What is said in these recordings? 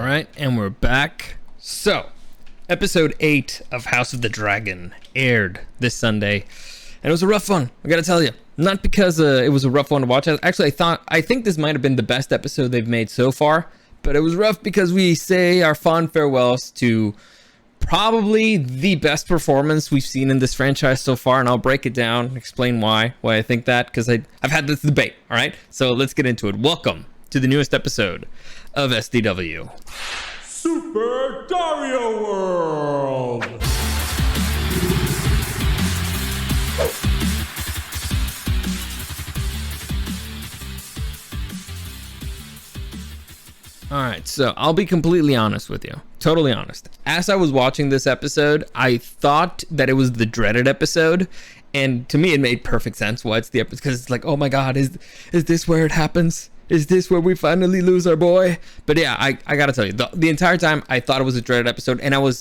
right, and we're back. So, episode 8 of House of the Dragon aired this Sunday, and it was a rough one, I gotta tell you. Not because it was a rough one to watch. Actually, I think this might have been the best episode they've made so far, but it was rough because we say our fond farewells to probably the best performance we've seen in this franchise so far, and I'll break it down, explain why I think that, because I've had this debate, all right? So let's get into it. Welcome to the newest episode of SDW. Super Dario World! Alright, so I'll be completely honest with you. Totally honest. As I was watching this episode, I thought that it was the dreaded episode, and to me it made perfect sense why it's the episode, because it's like, oh my god, is this where it happens? Is this where we finally lose our boy? But yeah, I gotta tell you, the entire time I thought it was a dreaded episode, and I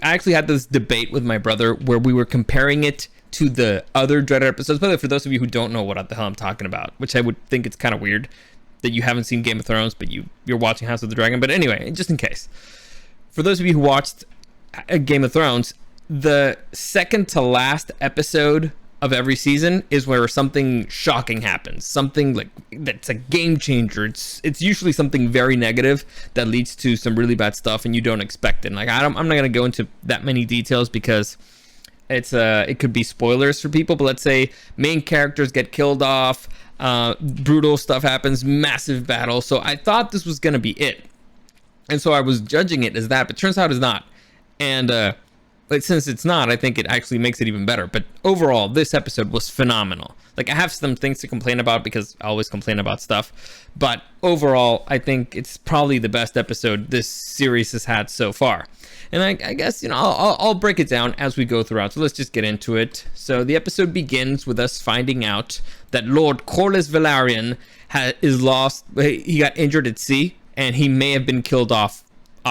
actually had this debate with my brother where we were comparing it to the other dreaded episodes. By the way, for those of you who don't know what the hell I'm talking about, which I would think it's kind of weird that you haven't seen Game of Thrones, but you're watching House of the Dragon. But anyway, just in case, for those of you who watched Game of Thrones, the second to last episode of every season is where something shocking happens, something like that's a game changer. It's usually something very negative that leads to some really bad stuff, and you don't expect it. Like I'm not gonna go into that many details because it could be spoilers for people. But let's say main characters get killed off. Brutal stuff happens, massive battle. So I thought this was gonna be it, and so I was judging it as that, but turns out it's not. And but since it's not, I think it actually makes it even better. But overall, this episode was phenomenal. Like, I have some things to complain about because I always complain about stuff, but overall I think it's probably the best episode this series has had so far. And I guess, you know, I'll break it down as we go throughout. So let's just get into it. So the episode begins with us finding out that Lord Corlys Velaryon is lost. He got injured at sea, and he may have been killed off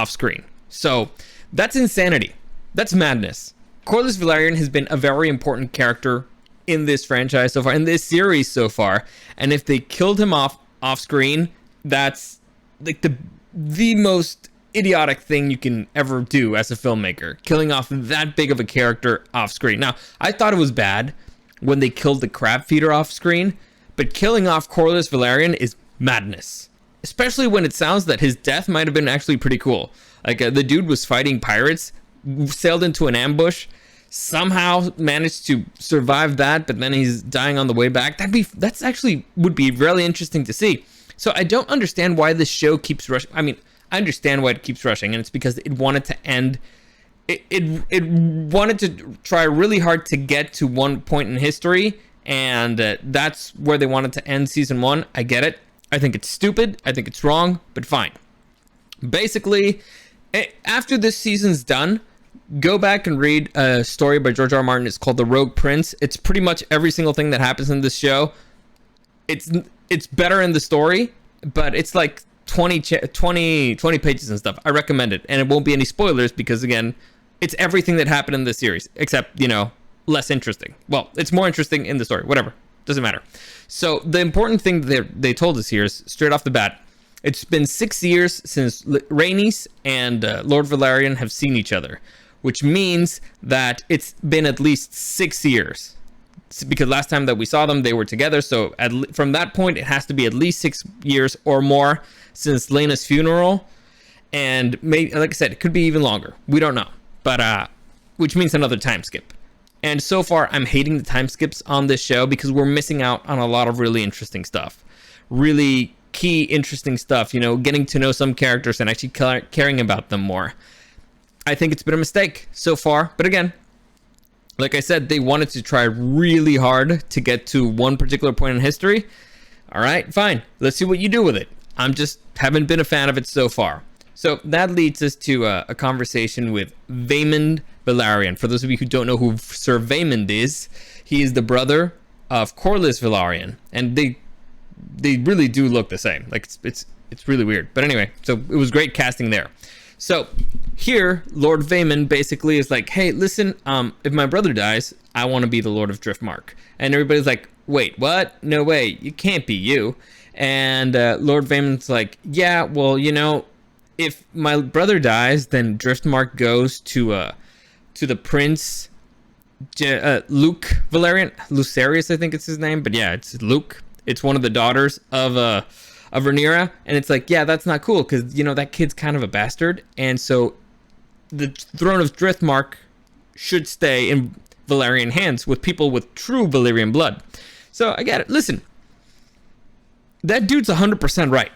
screen. So that's insanity. That's madness. Corlys Velaryon has been a very important character in this franchise so far, in this series so far. And if they killed him off screen, that's like the most idiotic thing you can ever do as a filmmaker, killing off that big of a character off screen. Now, I thought it was bad when they killed the crab feeder off screen, but killing off Corlys Velaryon is madness, especially when it sounds that his death might have been actually pretty cool. Like the dude was fighting pirates, sailed into an ambush, somehow managed to survive that, but then he's dying on the way back. That's actually would be really interesting to see. So I don't understand why this show keeps rushing. I mean, I understand why it keeps rushing, and it's because it wanted to end. It wanted to try really hard to get to one point in history, and that's where they wanted to end season 1. I get it. I think it's stupid. I think it's wrong, but fine. Basically, after this season's done, go back and read a story by George R. R. Martin. It's called The Rogue Prince. It's pretty much every single thing that happens in this show. It's better in the story, but it's like 20 pages and stuff. I recommend it, and it won't be any spoilers because, again, it's everything that happened in this series, except, you know, less interesting. Well, it's more interesting in the story. Whatever. Doesn't matter. So the important thing that they told us here is, straight off the bat, it's been 6 years since Rhaenys and Lord Velaryon have seen each other, which means that it's been at least 6 years. Because last time that we saw them, they were together. So from that point, it has to be at least 6 years or more since Laena's funeral. And maybe, like I said, it could be even longer. We don't know. But which means another time skip. And so far, I'm hating the time skips on this show because we're missing out on a lot of really interesting stuff. Really key, interesting stuff. You know, getting to know some characters and actually caring about them more. I think it's been a mistake so far. But again, like I said, they wanted to try really hard to get to one particular point in history. All right, fine. Let's see what you do with it. I'm just haven't been a fan of it so far. So that leads us to a conversation with Vaemond Velaryon. For those of you who don't know who Sir Vaemond is, he is the brother of Corlys Velaryon, and they really do look the same. Like it's really weird. But anyway, so it was great casting there. So here, Lord Vaemond basically is like, hey, listen, if my brother dies, I want to be the Lord of Driftmark. And everybody's like, wait, what? No way, you can't be you. And Lord Vaemond's like, yeah, well, you know, if my brother dies, then Driftmark goes to the prince, Luke Valerian, Lucerius, I think it's his name, but yeah, it's Luke. It's one of the daughters of Rhaenyra, and it's like, yeah, that's not cool because that kid's kind of a bastard, and so the throne of Driftmark should stay in Valerian hands with people with true Valyrian blood. So I get it. Listen, that dude's 100% right.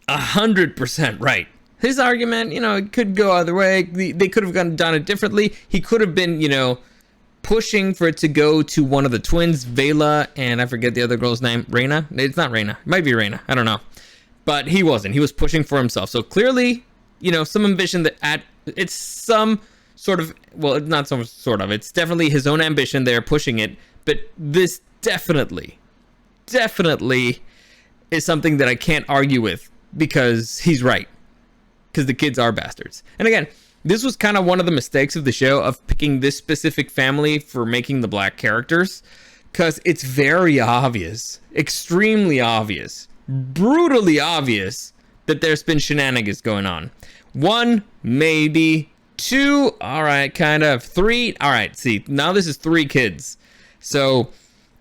100% right. His argument, it could go either way. They could have done it differently. He could have been, pushing for it to go to one of the twins, Vela, and I forget the other girl's name, Rhaena. It's not Rhaena. It might be Rhaena. I don't know. But he wasn't. He was pushing for himself. So clearly, some ambition it's some sort of, well, not some sort of, it's definitely his own ambition. They're pushing it. But this definitely is something that I can't argue with because he's right. Because the kids are bastards. And again, this was kind of one of the mistakes of the show of picking this specific family for making the black characters. Because it's very obvious, extremely obvious, brutally obvious that there's been shenanigans going on. 1, maybe 2, all right, kind of 3. All right, see, now this is 3 kids. So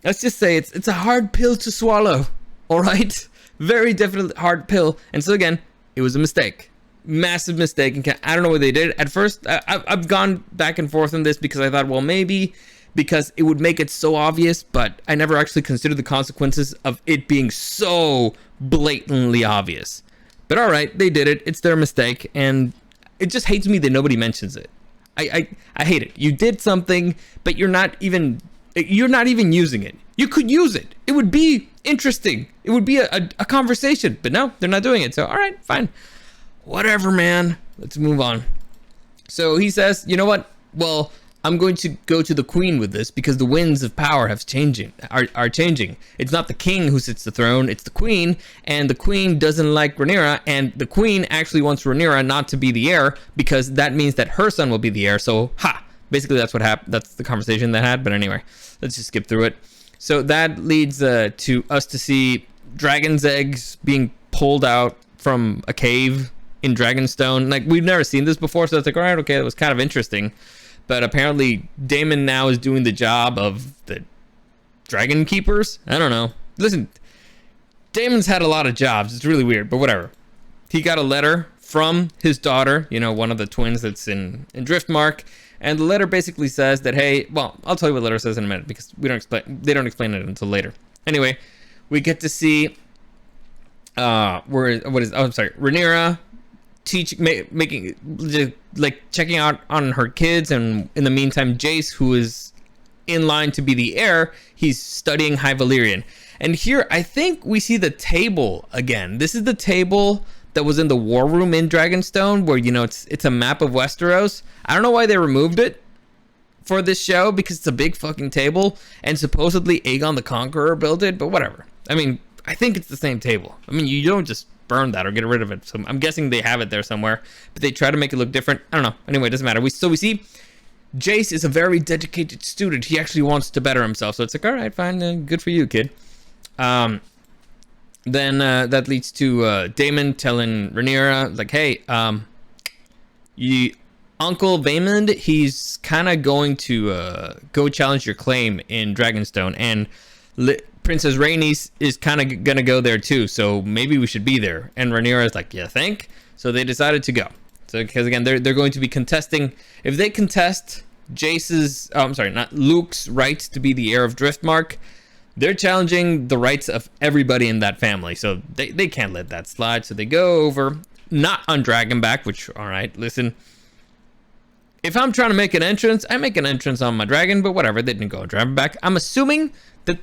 let's just say it's a hard pill to swallow. All right, very definitely hard pill. And so again, it was a mistake. Massive mistake, and I don't know what they did at first. I've gone back and forth on this because I thought, well, maybe because it would make it so obvious, but I never actually considered the consequences of it being so blatantly obvious. But all right, they did it. It's their mistake, and it just hates me that nobody mentions it. I hate it. You did something, but you're not even using it. You could use it. It would be interesting. It would be a conversation, but no, they're not doing it. So all right, fine. Whatever, man. Let's move on. So he says, you know what? Well, I'm going to go to the queen with this because the winds of power are changing. It's not the king who sits the throne, it's the queen, and the queen doesn't like Rhaenyra, and the queen actually wants Rhaenyra not to be the heir because that means that her son will be the heir. So, basically that's what happened. That's the conversation that had. But anyway, let's just skip through it. So that leads to us to see dragon's eggs being pulled out from a cave in Dragonstone. Like, we've never seen this before, so it's like, all right, okay, that was kind of interesting. But apparently Daemon now is doing the job of the dragon keepers. I don't know. Listen, Daemon's had a lot of jobs. It's really weird, but whatever. He got a letter from his daughter, one of the twins that's in Driftmark, and the letter basically says that, hey, well, I'll tell you what the letter says in a minute because they don't explain it until later. Anyway, we get to see Rhaenyra checking out on her kids, and in the meantime Jace, who is in line to be the heir, he's studying High Valyrian. And here I think we see the table again. This is the table that was in the war room in Dragonstone, where it's a map of Westeros. I don't know why they removed it for this show because it's a big fucking table, and supposedly Aegon the Conqueror built it, but whatever. I mean, I think it's the same table. I mean, you don't just burn that or get rid of it. So I'm guessing they have it there somewhere, but they try to make it look different. I don't know. Anyway, it doesn't matter. We see Jace is a very dedicated student. He actually wants to better himself. So it's like, all right, fine. Good for you, kid. Then that leads to Daemon telling Rhaenyra, like, hey, Uncle Vaemond, he's kind of going to go challenge your claim in Dragonstone, and Princess Rhaenys is kind of gonna go there too, so maybe we should be there. And Rhaenyra is like, yeah, think? So they decided to go. So because again, they're going to be contesting. If they contest Luke's right to be the heir of Driftmark, they're challenging the rights of everybody in that family. So they can't let that slide. So they go over, not on Dragonback, which, all right, listen. If I'm trying to make an entrance, I make an entrance on my dragon, but whatever, they didn't go on Dragonback. I'm assuming that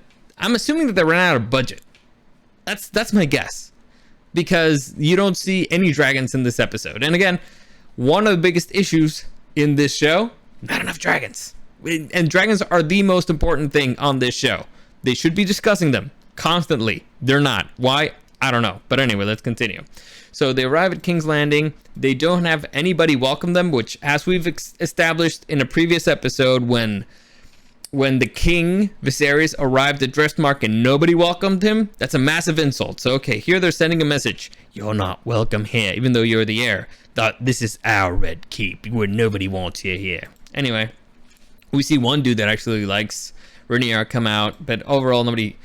they ran out of budget. That's my guess, because you don't see any dragons in this episode. And again, one of the biggest issues in this show, not enough dragons. And dragons are the most important thing on this show. They should be discussing them constantly. They're not. Why? I don't know. But anyway, let's continue. So they arrive at King's Landing. They don't have anybody welcome them, which, as we've established in a previous episode, when when the king, Viserys, arrived at Driftmark and nobody welcomed him, that's a massive insult. So, okay, here they're sending a message. You're not welcome here, even though you're the heir. This is our Red Keep, where nobody wants you here. Anyway, we see one dude that actually likes Rhaenyra come out, but overall, nobody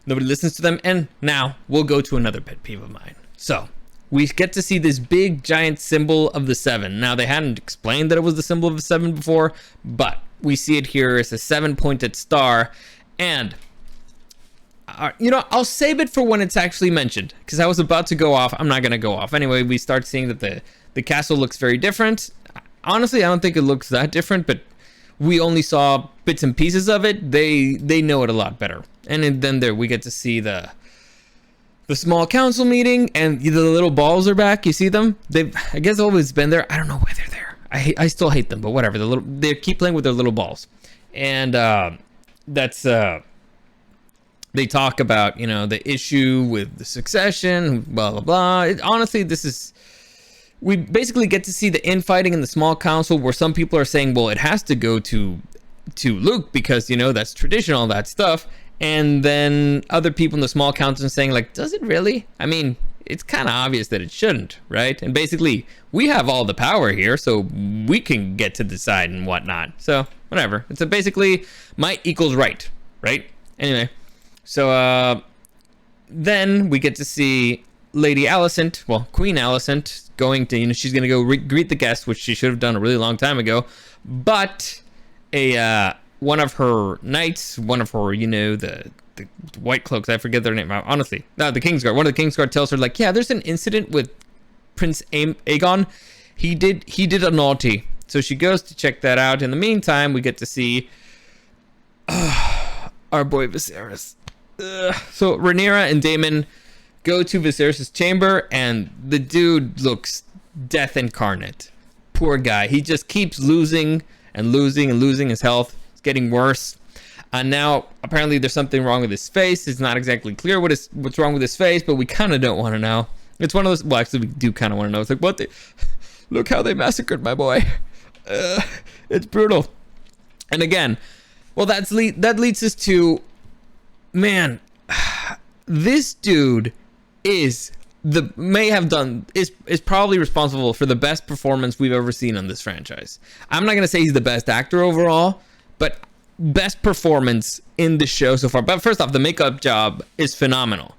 listens to them. And now, we'll go to another pet peeve of mine. So, we get to see this big, giant symbol of the 7. Now, they hadn't explained that it was the symbol of the 7 before, but we see it here as a 7-pointed star. And, I'll save it for when it's actually mentioned, because I was about to go off. I'm not going to go off. Anyway, we start seeing that the castle looks very different. Honestly, I don't think it looks that different, but we only saw bits and pieces of it. They know it a lot better. And then there we get to see the small council meeting, and the little balls are back. You see them? They've, I guess, always been there. I don't know why they're there. I still hate them, but whatever. They keep playing with their little balls, and that's they talk about the issue with the succession, blah blah blah. Honestly, we basically get to see the infighting in the small council, where some people are saying, well, it has to go to Luke because that's traditional, that stuff. And then other people in the small council saying, like, does it really? I mean, it's kind of obvious that it shouldn't, right? And basically, we have all the power here, so we can get to decide and whatnot. So, whatever. It's basically might equals right? Anyway, so then we get to see Lady Alicent, well, Queen Alicent, going to, she's going to go greet the guests, which she should have done a really long time ago. But one of her knights, one of her, the white cloaks, I forget their name, honestly. No, the Kingsguard. One of the Kingsguard tells her, like, yeah, there's an incident with Prince Aegon. He did a naughty. So she goes to check that out. In the meantime, we get to see our boy Viserys. So Rhaenyra and Daemon go to Viserys' chamber, and the dude looks death incarnate. Poor guy. He just keeps losing and losing and losing his health. It's getting worse. Now, apparently, there's something wrong with his face. It's not exactly clear what's wrong with his face, but we kind of don't want to know. It's one of those. Well, actually, we do kind of want to know. It's like, look how they massacred my boy. It's brutal. And again, well, that leads us to, man, this dude is probably responsible for the best performance we've ever seen on this franchise. I'm not gonna say he's the best actor overall, but best performance in the show so far. But first off, the makeup job is phenomenal.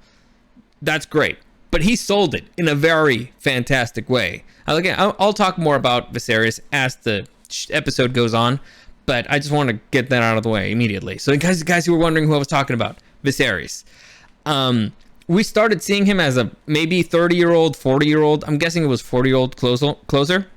That's great. But he sold it in a very fantastic way. I'll talk more about Viserys as the episode goes on, but I just want to get that out of the way immediately. So guys who were wondering who I was talking about, Viserys. We started seeing him as a maybe 30-year-old, 40-year-old. I'm guessing it was 40-year-old closer.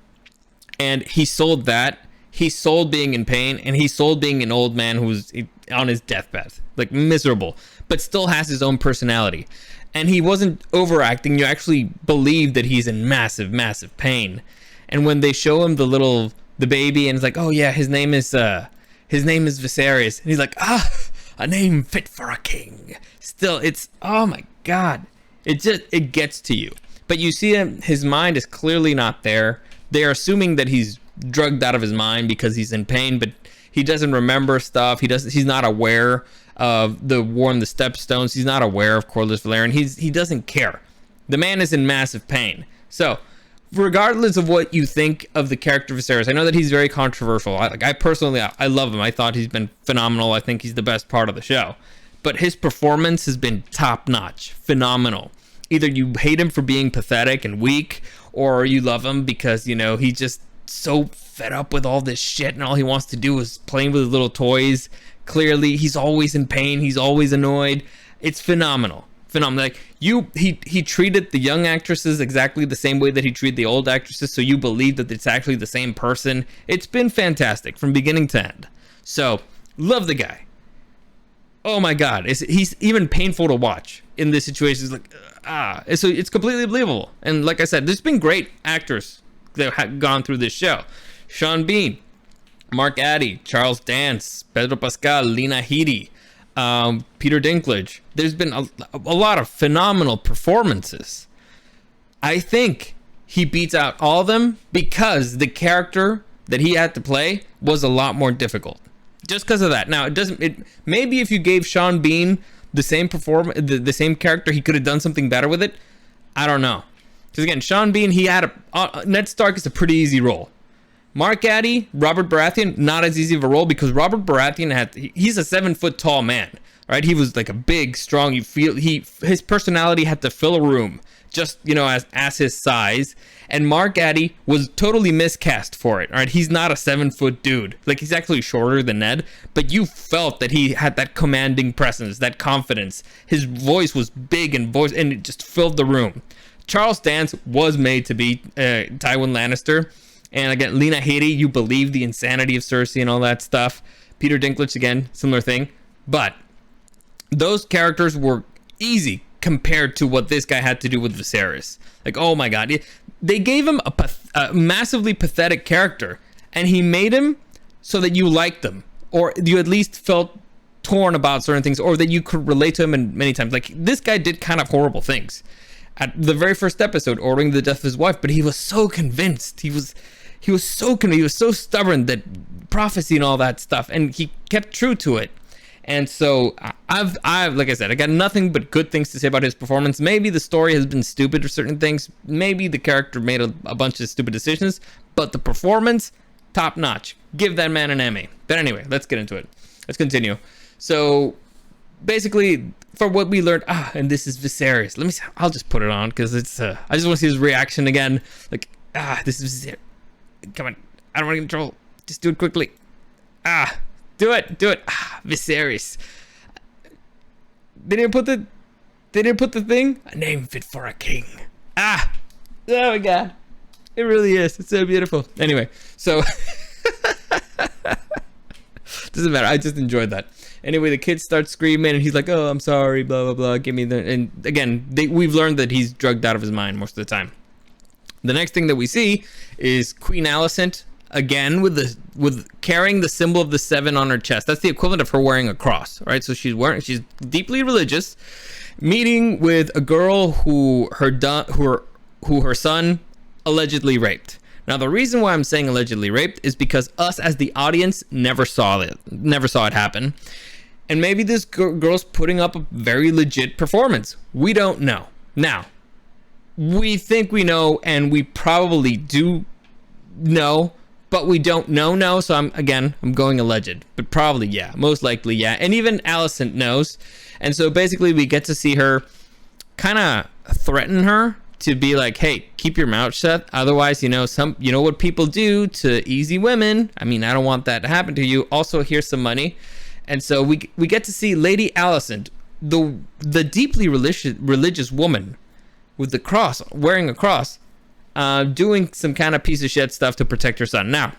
And he sold that. He sold being in pain, and he sold being an old man who's on his deathbed, like miserable, but still has his own personality. And he wasn't overacting. You actually believe that he's in massive, massive pain. And when they show him the baby, and it's like, oh yeah, his name is Viserys, and he's like, a name fit for a king. Still, it's, oh my God, it gets to you. But you see him, his mind is clearly not there. They're assuming that he's drugged out of his mind because he's in pain, but he doesn't remember stuff. He's not aware of the War in the Stepstones. He's not aware of Corlys Velaryon. He doesn't care. The man is in massive pain. So, regardless of what you think of the character of Viserys, I know that he's very controversial. I personally love him. I thought he's been phenomenal. I think he's the best part of the show. But his performance has been top-notch, phenomenal. Either you hate him for being pathetic and weak, or you love him because, he's just so fed up with all this shit, and all he wants to do is playing with his little toys. Clearly, he's always in pain. He's always annoyed. It's phenomenal. Like, he treated the young actresses exactly the same way that he treated the old actresses, so you believe that it's actually the same person. It's been fantastic from beginning to end. So, love the guy. Oh my God, he's even painful to watch in this situation. It's like, so it's completely believable. And like I said, there's been great actors that have gone through this show. Sean Bean, Mark Addy, Charles Dance, Pedro Pascal, Lena Headey, Peter Dinklage. There's been a lot of phenomenal performances. I think he beats out all of them because the character that he had to play was a lot more difficult. just because of that. Now it doesn't. It maybe if you gave Sean Bean the same the same character, he could have done something better with it. I don't know. Because again, Sean Bean, he had Ned Stark is a pretty easy role. Mark Addy, Robert Baratheon, not as easy of a role because Robert Baratheon he's a 7 foot tall man, right? He was like a big, strong. You feel his personality had to fill a room, just as his size. And Mark Addy was totally miscast for it, right? He's not a 7 foot dude. Like he's actually shorter than Ned, but you felt that he had that commanding presence, that confidence. His voice was big and it just filled the room. Charles Dance was made to be Tywin Lannister. And again, Lena Headey, you believe the insanity of Cersei and all that stuff. Peter Dinklage, again, similar thing. But those characters were easy compared to what this guy had to do with Viserys. Like, oh my God. They gave him a massively pathetic character. And he made him so that you liked him. Or you at least felt torn about certain things. Or that you could relate to him in many times. Like, this guy did kind of horrible things. At the very first episode, ordering the death of his wife. But he was so convinced. He was so stubborn, that prophecy and all that stuff, and he kept true to it. And so I've like I said, I got nothing but good things to say about his performance. Maybe the story has been stupid or certain things. Maybe the character made a bunch of stupid decisions, but the performance, top notch. Give that man an Emmy. But anyway, let's get into it. Let's continue. So basically, for what we learned, and this is Viserys. I'll just put it on because it's. I just want to see his reaction again. Like, this is Viserys. Come on, I don't want to get in trouble. Just do it quickly. Do it. Viserys. They didn't put the thing. A name fit for a king. Oh my God, it really is. It's so beautiful. Anyway, so doesn't matter. I just enjoyed that. Anyway, the kids start screaming, and he's like, "Oh, I'm sorry, blah blah blah. Give me the." And again, we've learned that he's drugged out of his mind most of the time. The next thing that we see is Queen Alicent again with carrying the symbol of the 7 on her chest. That's the equivalent of her wearing a cross, right? So she's deeply religious, meeting with a girl who her son allegedly raped. Now the reason why I'm saying allegedly raped is because us as the audience never saw it happen, and maybe this girl's putting up a very legit performance. We don't know. Now, we think we know, and we probably do know, but we don't know. So I'm going alleged, but probably yeah, most likely yeah. And even Alicent knows, and so basically we get to see her kind of threaten her to be like, hey, keep your mouth shut. Otherwise, you know what people do to easy women. I mean, I don't want that to happen to you. Also, here's some money. And so we get to see Lady Alicent, the deeply religious woman with the cross, wearing a cross, doing some kind of piece of shit stuff to protect her son. Now,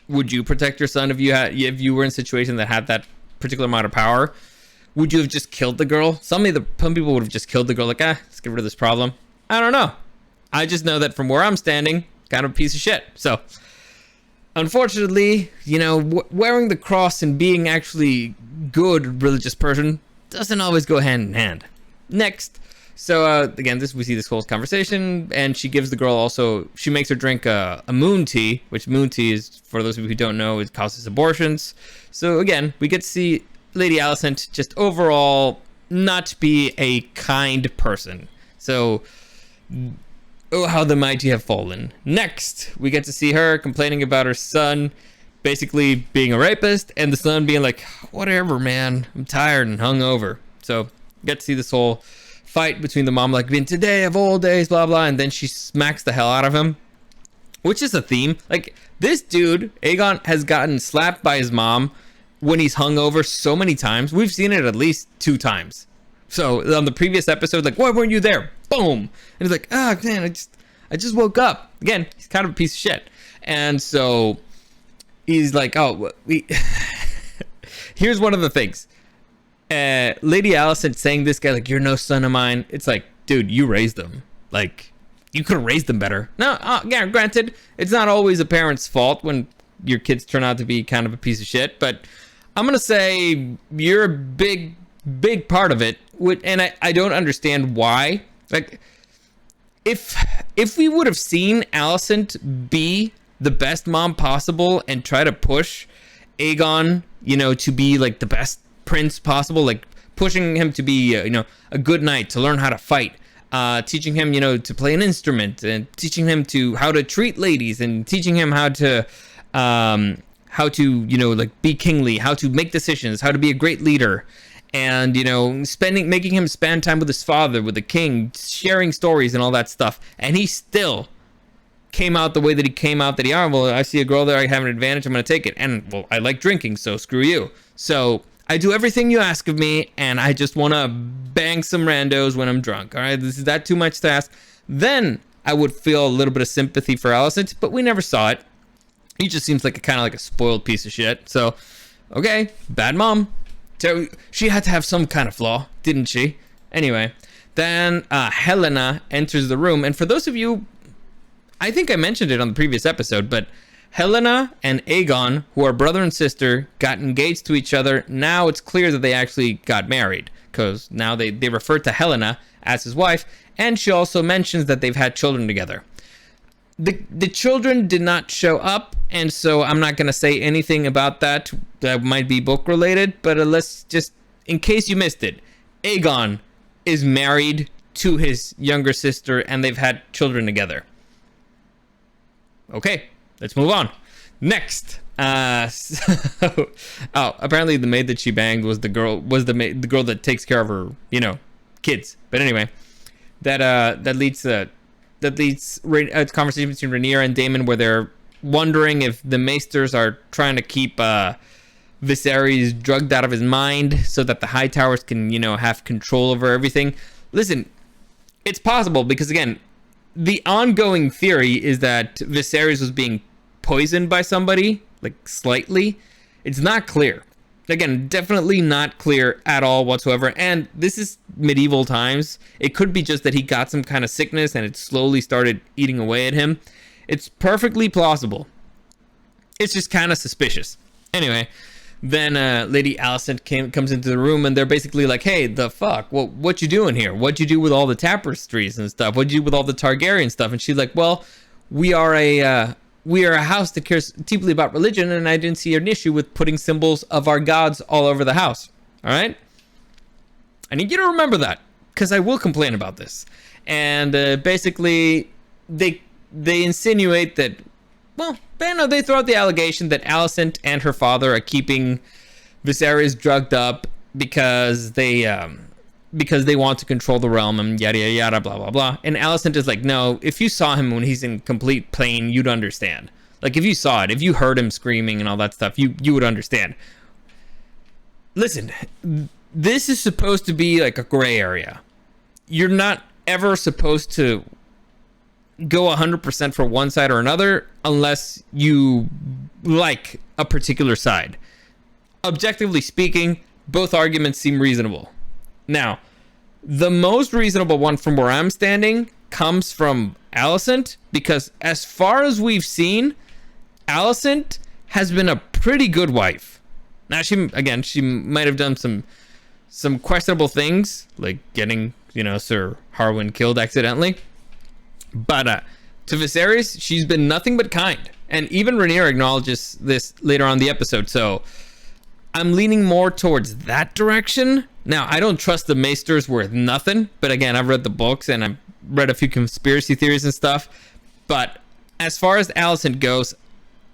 would you protect your son if you were in a situation that had that particular amount of power? Would you have just killed the girl? Some people would have just killed the girl, like, let's get rid of this problem. I don't know. I just know that from where I'm standing, kind of a piece of shit. So, unfortunately, wearing the cross and being actually good religious person doesn't always go hand in hand. Next. So, again, we see this whole conversation, and she gives the girl she makes her drink a moon tea, which moon tea is, for those of you who don't know, it causes abortions. So, again, we get to see Lady Alicent just overall not be a kind person. So, oh, how the mighty have fallen. Next, we get to see her complaining about her son basically being a rapist, and the son being like, whatever, man, I'm tired and hungover. So, get to see this whole fight between the mom, like, being today of all days, blah, blah, and then she smacks the hell out of him, which is a theme. Like, this dude, Aegon, has gotten slapped by his mom when he's hungover so many times. We've seen it at least 2 times. So on the previous episode, like, why weren't you there? Boom. And he's like, man, I just woke up. Again, he's kind of a piece of shit. And so he's like, here's one of the things. Lady Alicent saying this guy, like, you're no son of mine. It's like, dude, you raised them. Like, you could have raised them better. Now, yeah, granted, it's not always a parent's fault when your kids turn out to be kind of a piece of shit, but I'm going to say you're a big part of it. And I don't understand why. Like, if we would have seen Alicent be the best mom possible and try to push Aegon, to be like the best prince possible, like pushing him to be, a good knight, to learn how to fight, teaching him, to play an instrument, and teaching him how to treat ladies, and teaching him how to, like be kingly, how to make decisions, how to be a great leader, and, making him spend time with his father, with the king, sharing stories and all that stuff. And he still came out the way that he came out, that well, I see a girl there, I have an advantage, I'm going to take it. And, well, I like drinking, so screw you. So I do everything you ask of me, and I just want to bang some randos when I'm drunk. All right, is that too much to ask? Then I would feel a little bit of sympathy for Alicent, but we never saw it. He just seems like a spoiled piece of shit. So, okay, bad mom. So she had to have some kind of flaw, didn't she? Anyway, then Helena enters the room, and for those of you, I think I mentioned it on the previous episode, but Helena and Aegon, who are brother and sister, got engaged to each other. Now it's clear that they actually got married, because now they refer to Helena as his wife, and she also mentions that they've had children together. The children did not show up, and so I'm not going to say anything about that. That might be book related, but let's just, in case you missed it, Aegon is married to his younger sister, and they've had children together. Okay, let's move on. Next, apparently the maid that she banged was the girl that takes care of her, kids. But anyway, that leads a conversation between Rhaenyra and Daemon, where they're wondering if the Maesters are trying to keep Viserys drugged out of his mind so that the High Towers can, have control over everything. Listen, it's possible, because again, the ongoing theory is that Viserys was being poisoned by somebody, like slightly. It's not clear. Again, definitely not clear at all whatsoever. And this is medieval times. It could be just that he got some kind of sickness and it slowly started eating away at him. It's perfectly plausible. It's just kind of suspicious. Anyway, then Lady Alicent comes into the room, and they're basically like, hey, the fuck? What you doing here? What'd you do with all the tapestries and stuff? What'd you do with all the Targaryen stuff? And she's like, well, we are a house that cares deeply about religion, and I didn't see an issue with putting symbols of our gods all over the house. All right? I need you to remember that, because I will complain about this. And basically, they insinuate that, well, they throw out the allegation that Alicent and her father are keeping Viserys drugged up because they want to control the realm, and yada yada yada, blah blah blah. And Alicent is like, no, if you saw him when he's in complete pain, you'd understand. Like, if you saw it, if you heard him screaming and all that stuff, you would understand. Listen, this is supposed to be like a gray area. You're not ever supposed to go 100% for one side or another unless you like a particular side. Objectively speaking, both arguments seem reasonable. Now, the most reasonable one from where I'm standing comes from Alicent, because as far as we've seen, Alicent has been a pretty good wife. Now, she might have done some questionable things, like getting, Sir Harwin killed accidentally. But to Viserys, she's been nothing but kind. And even Rhaenyra acknowledges this later on in the episode. So I'm leaning more towards that direction. Now, I don't trust the Maesters worth nothing. But again, I've read the books and I've read a few conspiracy theories and stuff. But as far as Alicent goes,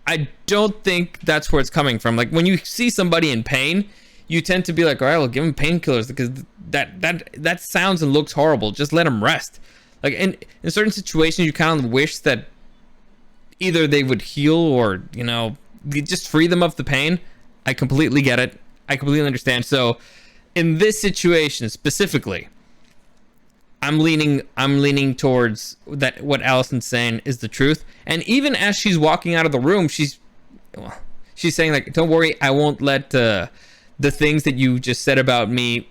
I don't think that's where it's coming from. Like, when you see somebody in pain, you tend to be like, all right, well, give them painkillers, because that sounds and looks horrible. Just let them rest. Like, in certain situations, you kind of wish that either they would heal or, just free them of the pain. I completely get it. I completely understand. So, in this situation specifically, I'm leaning towards that what Alicent's saying is the truth. And even as she's walking out of the room, she's saying, like, don't worry, I won't let the things that you just said about me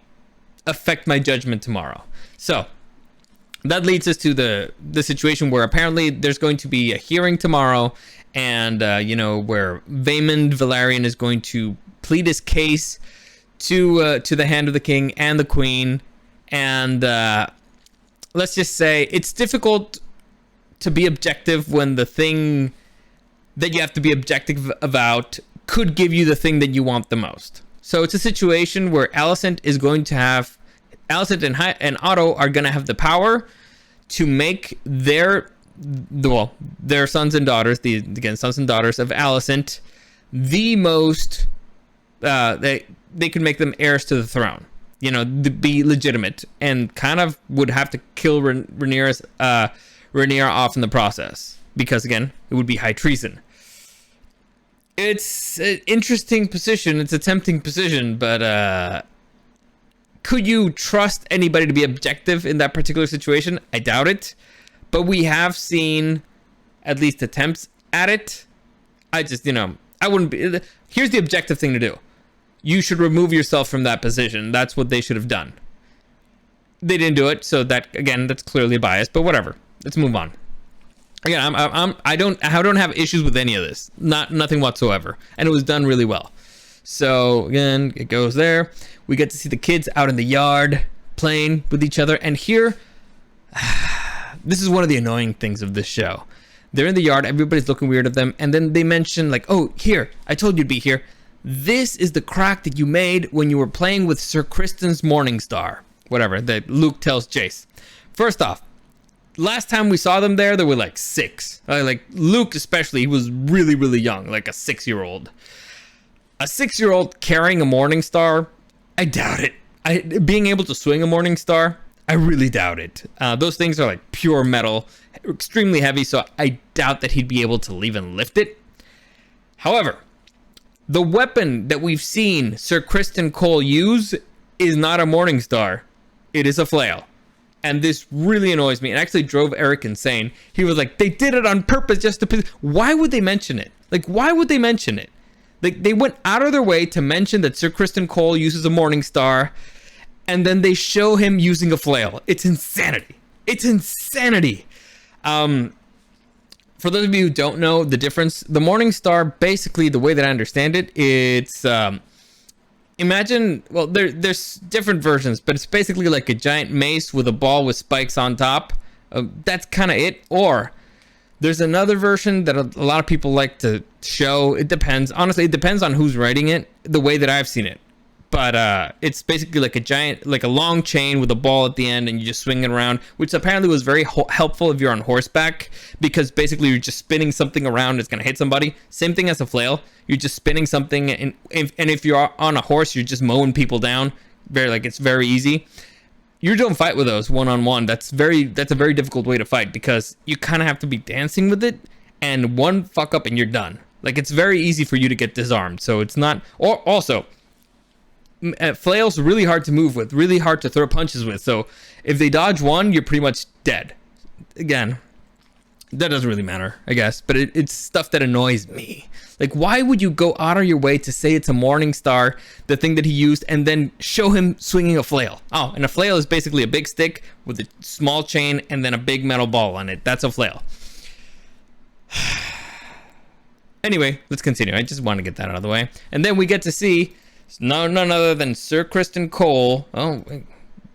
affect my judgment tomorrow. So that leads us to the situation where apparently there's going to be a hearing tomorrow, and where Vaemond Valerian is going to plead his case to the hand of the king and the queen. And let's just say it's difficult to be objective when the thing that you have to be objective about could give you the thing that you want the most. So it's a situation where Alicent and Otto are going to have the power to make their sons and daughters, sons and daughters of Alicent, the most, they could make them heirs to the throne, be legitimate, and kind of would have to kill Rhaenyra off in the process, because again, it would be high treason. It's an interesting position. It's a tempting position, but could you trust anybody to be objective in that particular situation? I doubt it. But we have seen at least attempts at it. I just, I wouldn't be. Here's the objective thing to do. You should remove yourself from that position. That's what they should have done. They didn't do it, so that's clearly biased. But whatever. Let's move on. Again, I don't have issues with any of this. Nothing whatsoever. And it was done really well. So again, it goes there. We get to see the kids out in the yard playing with each other. And here, this is one of the annoying things of this show. They're in the yard. Everybody's looking weird at them. And then they mention like, oh, here, I told you to be here. This is the crack that you made when you were playing with Sir Criston's Morningstar. Whatever, that Luke tells Jace. First off, last time we saw them there were like 6. Like Luke especially, he was really, really young, like a 6-year-old. A 6-year-old carrying a Morningstar, I doubt it. Being able to swing a Morningstar, I really doubt it. Those things are like pure metal, extremely heavy, so I doubt that he'd be able to even lift it. However, the weapon that we've seen Sir Criston Cole use is not a Morningstar. It is a flail. And this really annoys me. It actually drove Eric insane. He was like, they did it on purpose just to... Why would they mention it? Like, why would they mention it? Like, they went out of their way to mention that Sir Criston Cole uses a Morningstar, and then they show him using a flail. It's insanity. It's insanity. For those of you who don't know the difference, the Morningstar, basically, the way that I understand it, it's... imagine, well, there's different versions, but it's basically like a giant mace with a ball with spikes on top. That's kind of it. Or there's another version that a lot of people like to show. It depends. Honestly, it depends on who's writing it, the way that I've seen it. But it's basically like a giant, like a long chain with a ball at the end, and you just swing it around, which apparently was very helpful if you're on horseback, because basically you're just spinning something around, it's going to hit somebody. Same thing as a flail. You're just spinning something, and if you're on a horse, you're just mowing people down. It's very easy. You don't fight with those one-on-one. That's a very difficult way to fight, because you kind of have to be dancing with it, and one fuck up and you're done. Like, it's very easy for you to get disarmed. So it's not. Or also, flails are really hard to move with, really hard to throw punches with. So if they dodge one, you're pretty much dead. Again, that doesn't really matter, I guess. But it's stuff that annoys me. Like, why would you go out of your way to say it's a Morningstar, the thing that he used, and then show him swinging a flail? Oh, and a flail is basically a big stick with a small chain and then a big metal ball on it. That's a flail. Anyway, let's continue. I just want to get that out of the way. And then we get to see none other than Sir Criston Cole. Oh, wait,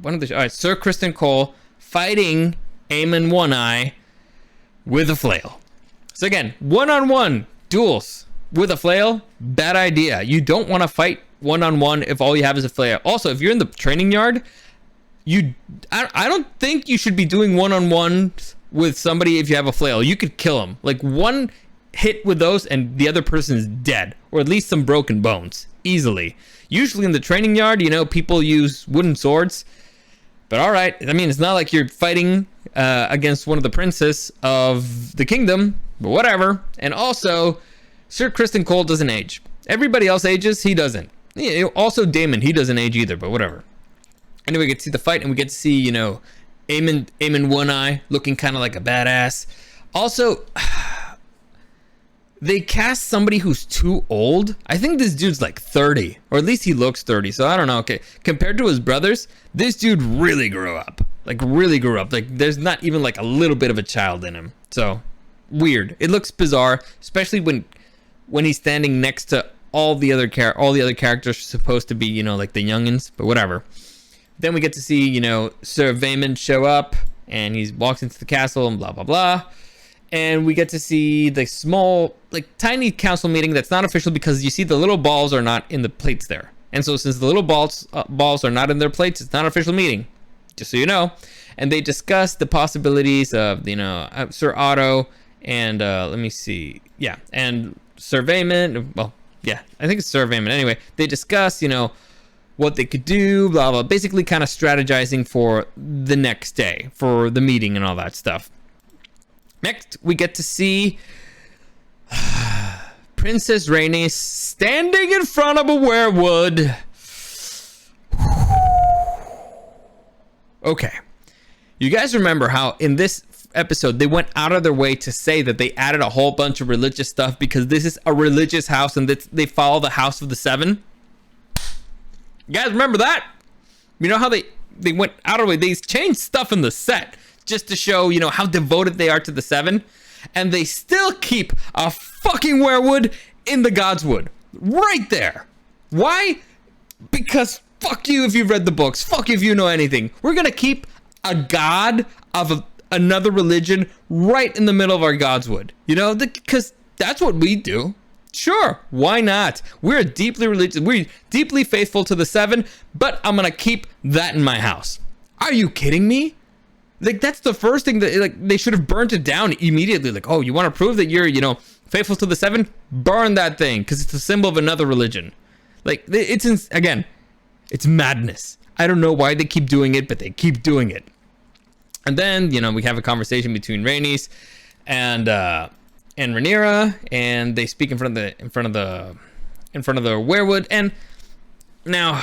all right, Sir Criston Cole fighting Aemon One-Eye with a flail. So again, one-on-one duels with a flail, bad idea. You don't want to fight one-on-one if all you have is a flail. Also, if you're in the training yard, I don't think you should be doing one-on-one with somebody if you have a flail. You could kill them. Like, one hit with those and the other person is dead, or at least some broken bones easily. Usually in the training yard, people use wooden swords. But all right, I mean, it's not like you're fighting against one of the princes of the kingdom, but whatever. And also, Sir Criston Cole doesn't age. Everybody else ages, he doesn't. Also, Daemon, he doesn't age either, but whatever. Anyway, we get to see the fight, and we get to see, Aemon One-Eye looking kind of like a badass. Also, they cast somebody who's too old. I think this dude's like 30, or at least he looks 30. So I don't know. Okay, compared to his brothers, this dude really grew up. Like, really grew up. Like, there's not even like a little bit of a child in him. So weird. It looks bizarre, especially when he's standing next to all the other characters supposed to be, like the youngins. But whatever. Then we get to see, Sir Vaemond show up, and he walks into the castle and blah blah blah. And we get to see the small, like tiny council meeting that's not official because you see the little balls are not in the plates there. And so since the little balls are not in their plates, it's not an official meeting, just so you know. And they discuss the possibilities of, Sir Otto and let me see. Yeah. And Sir Vayman. Well, yeah, I think it's Sir Vayman. Anyway, they discuss, what they could do, blah, blah, basically kind of strategizing for the next day, for the meeting and all that stuff. Next, we get to see Princess Rhaenys standing in front of a werewood. Okay. You guys remember how in this episode they went out of their way to say that they added a whole bunch of religious stuff because this is a religious house and they follow the House of the Seven? You guys remember that? You know how they went out of the way? They changed stuff in the set just to show, how devoted they are to the Seven. And they still keep a fucking werewood in the Godswood. Right there. Why? Because fuck you if you've read the books. Fuck you if you know anything. We're going to keep a god of another religion right in the middle of our Godswood. Because that's what we do. Sure, why not? We're deeply religious. We're deeply faithful to the Seven, but I'm going to keep that in my house. Are you kidding me? Like, that's the first thing that, they should have burnt it down immediately. Like, oh, you want to prove that you're, faithful to the Seven? Burn that thing, because it's a symbol of another religion. Like, it's madness. I don't know why they keep doing it, but they keep doing it. And then, we have a conversation between Rhaenys and Rhaenyra, and they speak in front of the werewood. And now,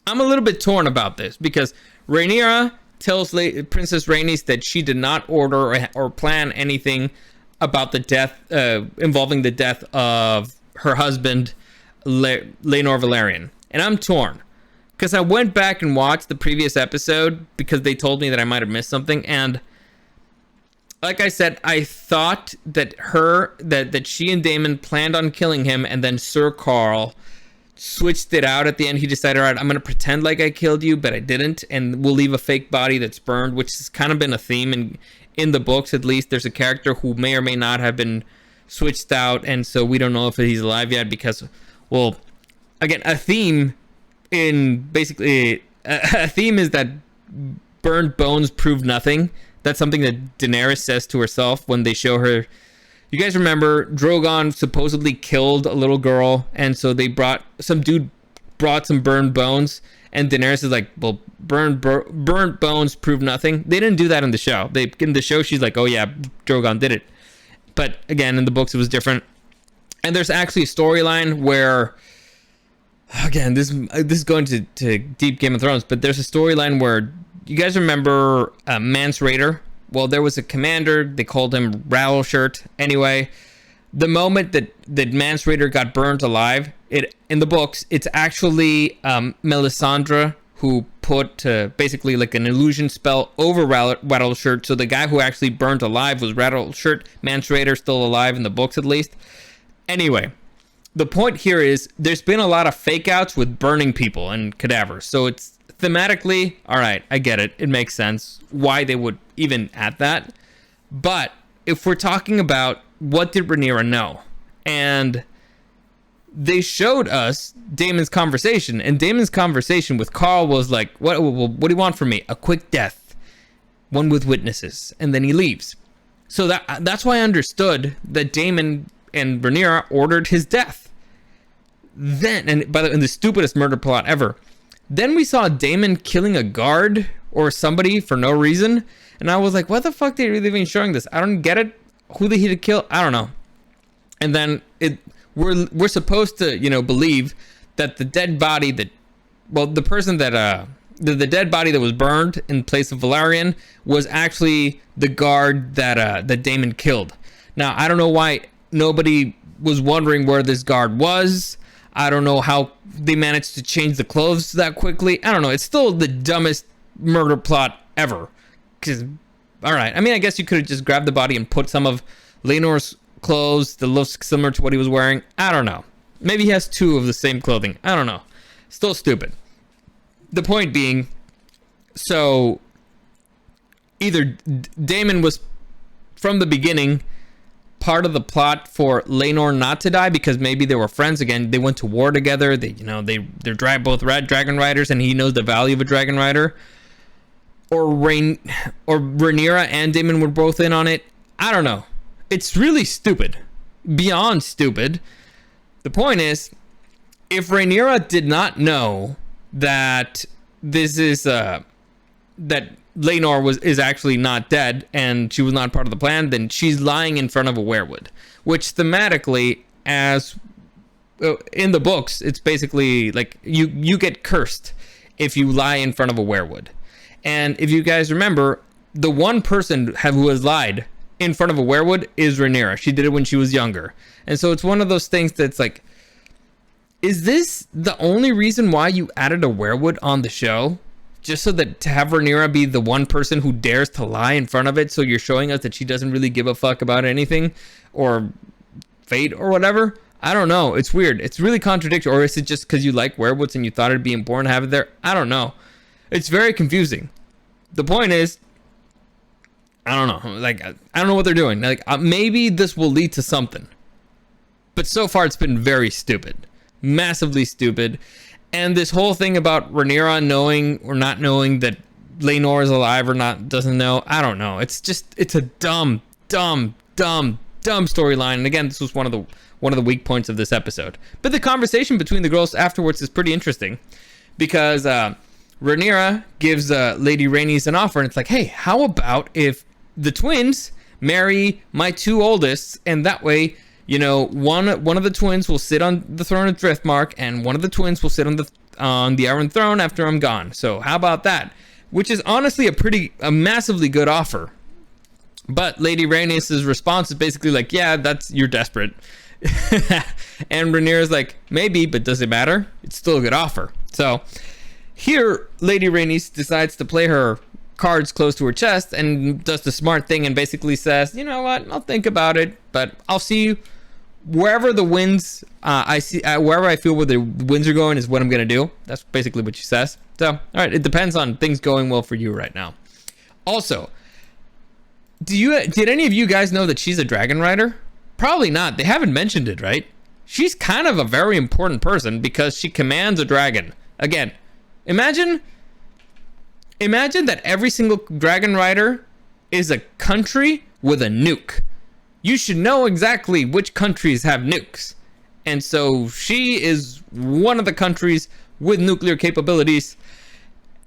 I'm a little bit torn about this because Rhaenyra tells Princess Rhaenys that she did not order or plan anything about the death, involving the death of her husband, Laenor Velaryon. And I'm torn because I went back and watched the previous episode because they told me that I might have missed something. And like I said, I thought that that she and Daemon planned on killing him, and then Sir Carl switched it out at the end. He decided, all right, I'm going to pretend like I killed you, but I didn't, and we'll leave a fake body that's burned, which has kind of been a theme in the books. At least there's a character who may or may not have been switched out, and so we don't know if he's alive yet because, well, again, a theme is that burned bones prove nothing. That's something that Daenerys says to herself when they show her. You guys remember Drogon supposedly killed a little girl, and so some dude brought some burned bones, and Daenerys is like, well, burnt bones prove nothing. They didn't do that in the show. In the show, she's like, oh yeah, Drogon did it. But again, in the books, it was different. And there's actually a storyline where, again, this is going to deep Game of Thrones, but there's a storyline where, you guys remember Mance Rayder? Well, there was a commander. They called him Rattleshirt. Anyway, the moment that Mance Rayder got burnt alive, in the books, it's actually Melisandre who put basically like an illusion spell over Rattleshirt. So the guy who actually burnt alive was Rattleshirt. Mance Rayder still alive in the books, at least. Anyway, the point here is there's been a lot of fake outs with burning people and cadavers. So it's thematically, all right, I get it. It makes sense why they would even add that. But if we're talking about what did Rhaenyra know, and they showed us Daemon's conversation, and Daemon's conversation with Carl was like, what do you want from me? A quick death, one with witnesses, and then he leaves. So that's why I understood that Daemon and Rhaenyra ordered his death. Then, and by the way, in the stupidest murder plot ever. Then we saw Daemon killing a guard or somebody for no reason. And I was like, what the fuck are they really even showing this? I don't get it. Who did he kill? I don't know. And then we're supposed to, believe that the dead body the person that, the dead body that was burned in place of Velaryon was actually the guard that Daemon killed. Now, I don't know why nobody was wondering where this guard was. I don't know how they managed to change the clothes that quickly. I don't know. It's still the dumbest murder plot ever. Because, all right. I mean, I guess you could have just grabbed the body and put some of Laenor's clothes that looks similar to what he was wearing. I don't know. Maybe he has two of the same clothing. I don't know. Still stupid. The point being, so either Daemon was from the beginning part of the plot for Laenor not to die, because maybe they were friends again. They went to war together. They're both dragon riders, and he knows the value of a dragon rider. Or Rhaenyra and Daemon were both in on it. I don't know. It's really stupid, beyond stupid. The point is, if Rhaenyra did not know that this is that Laenor is actually not dead and she was not part of the plan, then she's lying in front of a werewood, which thematically, as in the books, it's basically like you get cursed if you lie in front of a werewood. And if you guys remember, the one person who has lied in front of a werewood is Rhaenyra. She did it when she was younger. And so it's one of those things that's like, is this the only reason why you added a werewood on the show? Just so that to have Rhaenyra be the one person who dares to lie in front of it, so you're showing us that she doesn't really give a fuck about anything or fate or whatever? I don't know. It's weird. It's really contradictory. Or is it just because you like werewolves and you thought it'd be important to have it there? I don't know. It's very confusing. The point is, I don't know. Like, I don't know what they're doing. Like, maybe this will lead to something. But so far, it's been very stupid. Massively stupid. And this whole thing about Rhaenyra knowing or not knowing that Laenor is alive or not, doesn't know. I don't know. It's a dumb storyline. And again, this was one of the weak points of this episode. But the conversation between the girls afterwards is pretty interesting, because Rhaenyra gives Lady Rhaenys an offer, and it's like, hey, how about if the twins marry my two oldest, and that way, you know, one of the twins will sit on the throne of Driftmark, and one of the twins will sit on the Iron Throne after I'm gone. So how about that? Which is honestly a massively good offer. But Lady Rhaenys' response is basically like, yeah, you're desperate. And Rhaenyra's like, maybe, but does it matter? It's still a good offer. So here, Lady Rhaenys decides to play her cards close to her chest and does the smart thing and basically says, you know what, I'll think about it, but I'll see you wherever the winds wherever I feel where the winds are going is what I'm gonna do. That's basically what she says. So, all right, it depends on things going well for you right now. Also, did any of you guys know that she's a dragon rider? Probably not. They haven't mentioned it, right? She's kind of a very important person because she commands a dragon. Again, imagine that every single dragon rider is a country with a nuke. You should know exactly which countries have nukes. And so she is one of the countries with nuclear capabilities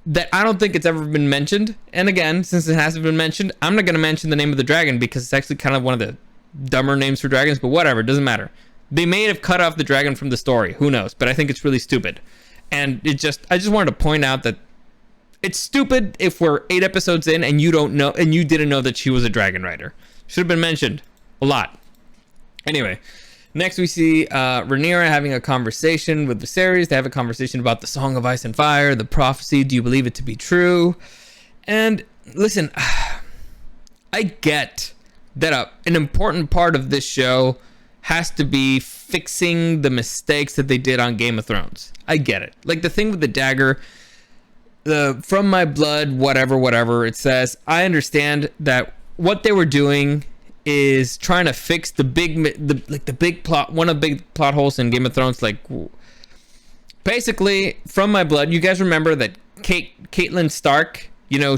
that I don't think it's ever been mentioned. And again, since it hasn't been mentioned, I'm not going to mention the name of the dragon because it's actually kind of one of the dumber names for dragons, but whatever, it doesn't matter. They may have cut off the dragon from the story. Who knows? But I think it's really stupid. And I just wanted to point out that it's stupid if we're 8 episodes in and you don't know, and you didn't know that she was a dragon rider. Should have been mentioned a lot. Anyway, next we see Rhaenyra having a conversation with Viserys. They have a conversation about the Song of Ice and Fire, the prophecy. Do you believe it to be true? And listen, I get that an important part of this show has to be fixing the mistakes that they did on Game of Thrones. I get it. Like the thing with the dagger, from my blood, whatever it says. I understand that what they were doing is trying to fix the big plot, one of the big plot holes in Game of Thrones. Like, basically, from my blood, you guys remember that Catelyn Stark, you know,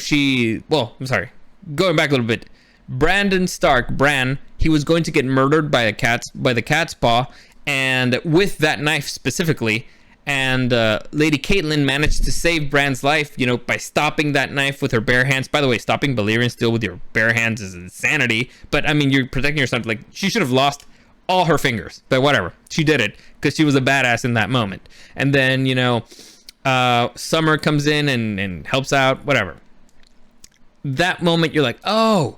going back a little bit, Brandon Stark, Bran, he was going to get murdered by the cat's paw, and with that knife specifically. And Lady Catelyn managed to save Bran's life, you know, by stopping that knife with her bare hands. By the way, stopping Valyrian steel with your bare hands is insanity. But, I mean, you're protecting yourself. Like, she should have lost all her fingers. But whatever. She did it because she was a badass in that moment. And then, you know, Summer comes in and helps out. Whatever. That moment, you're like, oh,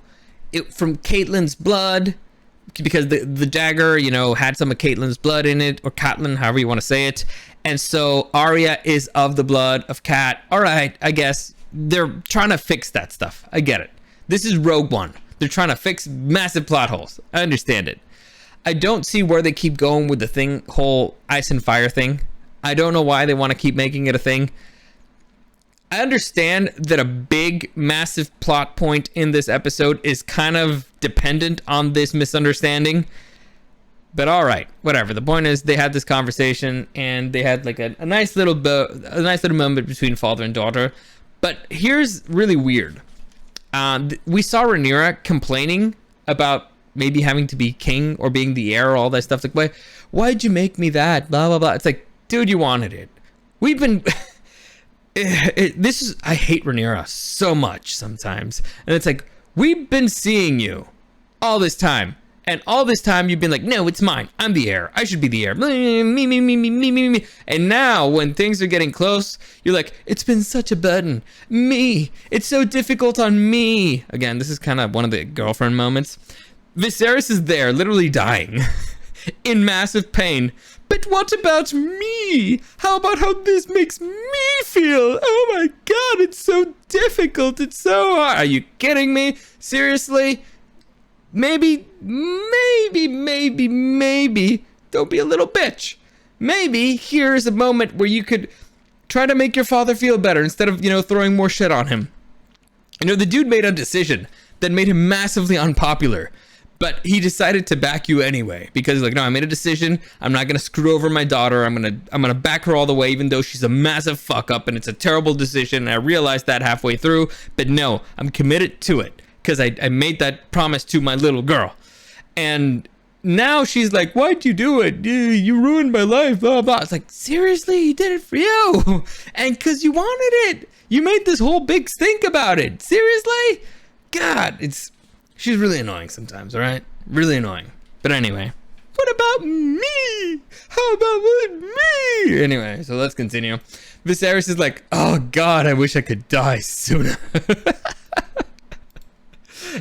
from Catelyn's blood. Because the dagger, you know, had some of Catelyn's blood in it. Or Catelyn, however you want to say it. And so Arya is of the blood of Cat. All right, I guess they're trying to fix that stuff. I get it. This is Rogue One. They're trying to fix massive plot holes. I understand it. I don't see where they keep going with the whole ice and fire thing. I don't know why they want to keep making it a thing. I understand that a big, massive plot point in this episode is kind of dependent on this misunderstanding. But all right, whatever. The point is, they had this conversation, and they had like a nice little moment between father and daughter. But here's really weird. We saw Rhaenyra complaining about maybe having to be king or being the heir, all that stuff. Like, why'd you make me that? Blah blah blah. It's like, dude, you wanted it. We've been. I hate Rhaenyra so much sometimes, and it's like, we've been seeing you all this time. And all this time you've been like, no, it's mine. I'm the heir. I should be the heir. Me. And now when things are getting close, you're like, it's been such a burden. Me. It's so difficult on me. Again, this is kind of one of the girlfriend moments. Viserys is there, literally dying. In massive pain. But what about me? How about how this makes me feel? Oh my god, it's so difficult. It's so hard. Are you kidding me? Seriously? Maybe, don't be a little bitch. Maybe here's a moment where you could try to make your father feel better instead of, throwing more shit on him. The dude made a decision that made him massively unpopular, but he decided to back you anyway because he's like, no, I made a decision. I'm not going to screw over my daughter. I'm going to back her all the way, even though she's a massive fuck up and it's a terrible decision. And I realized that halfway through, but no, I'm committed to it. Because I made that promise to my little girl. And now she's like, why'd you do it? You ruined my life, blah, blah. It's like, seriously? He did it for you. And because you wanted it. You made this whole big stink about it. Seriously? God, she's really annoying sometimes, all right? Really annoying. But anyway, what about me? How about me? Anyway, so let's continue. Viserys is like, oh, God, I wish I could die sooner.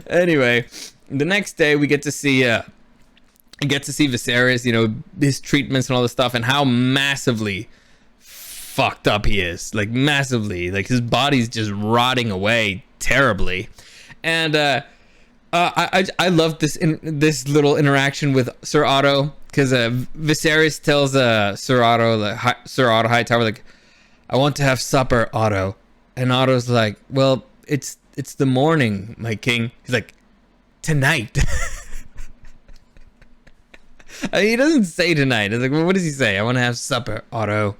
Anyway, the next day we get to see Viserys, his treatments and all this stuff, and how massively fucked up he is. Like, massively. Like, his body's just rotting away terribly. And I love this little interaction with Sir Otto, because Viserys tells Sir Otto Hightower, like, I want to have supper, Otto. And Otto's like, well, it's the morning, my king. He's like, tonight. He doesn't say tonight. It's like, well, what does he say? I want to have supper, Otto.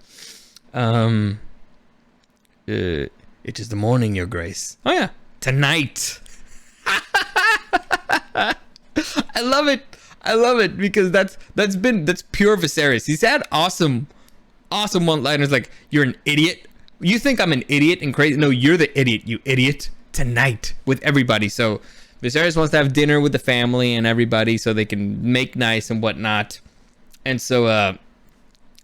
It is the morning, your grace. Oh yeah, tonight. I love it because that's pure Viserys. He's had awesome one-liners like, you're an idiot. You think I'm an idiot and crazy? No, you're the idiot, you idiot. Tonight with everybody. So Viserys wants to have dinner with the family and everybody so they can make nice and whatnot. And so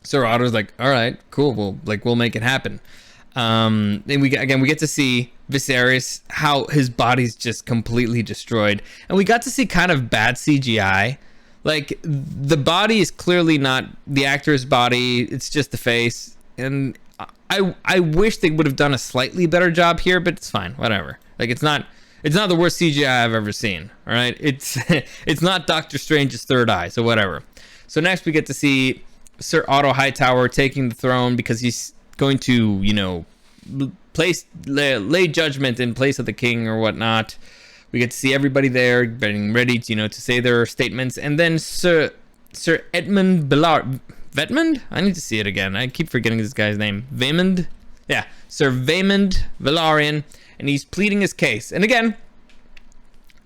Sir Otto's like, all right, cool, we'll make it happen. Then we get to see Viserys, how his body's just completely destroyed, and we got to see kind of bad CGI. Like, the body is clearly not the actor's body, it's just the face. And I wish they would have done a slightly better job here, but it's fine, whatever. Like, it's not the worst CGI I've ever seen. All right, it's not Doctor Strange's third eye, so whatever. So next we get to see Sir Otto Hightower taking the throne because he's going to, lay judgment in place of the king or whatnot. We get to see everybody there getting ready to, to say their statements, and then Sir Edmund Vetmund? I need to see it again. I keep forgetting this guy's name. Vaemond? Yeah, Sir Vaemond Velaryon, and he's pleading his case. And again,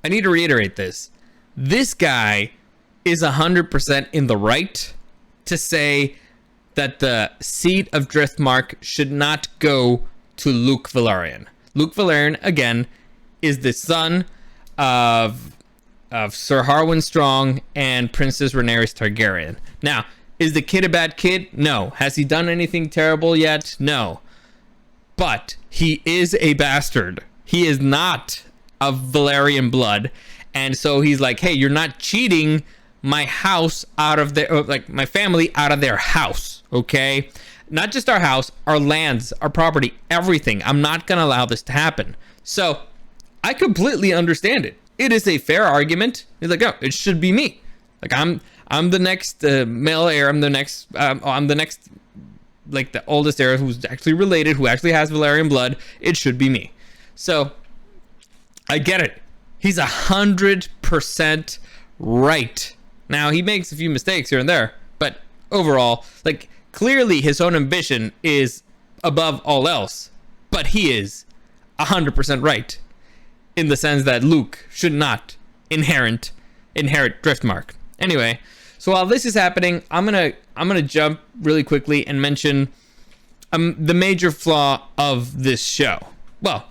I need to reiterate this. This guy is 100% in the right to say that the seat of Driftmark should not go to Luke Velaryon. Luke Velaryon, again, is the son of Sir Harwin Strong and Princess Rhaenyra Targaryen. Now, is the kid a bad kid? No. Has he done anything terrible yet? No. But he is a bastard. He is not of Valyrian blood. And so he's like, hey, you're not cheating my house out of their, my family out of their house, okay? Not just our house, our lands, our property, everything. I'm not going to allow this to happen. So I completely understand it. It is a fair argument. He's like, oh, it should be me. Like, I'm the next male heir. I'm the next like the oldest heir who's actually related, who actually has Valyrian blood, it should be me. So I get it. He's 100% right. Now he makes a few mistakes here and there, but overall, like, clearly his own ambition is above all else, but he is 100% right in the sense that Luke should not inherit Driftmark. Anyway, so while this is happening, I'm gonna jump really quickly and mention the major flaw of this show. Well,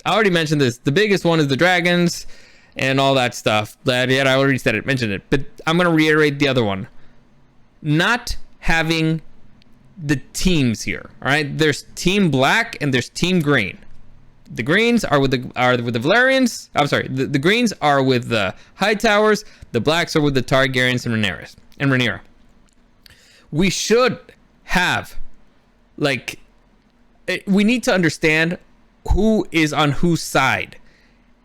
I already mentioned this. The biggest one is the dragons and all that stuff. But yet I already mentioned it. But I'm gonna reiterate the other one. Not having the teams here. All right, there's Team Black and there's Team Green. The Greens are with the Valyrians. I'm sorry. The Greens are with the Hightowers. The Blacks are with the Targaryens and Rhaenyra. We should have, like, we need to understand who is on whose side,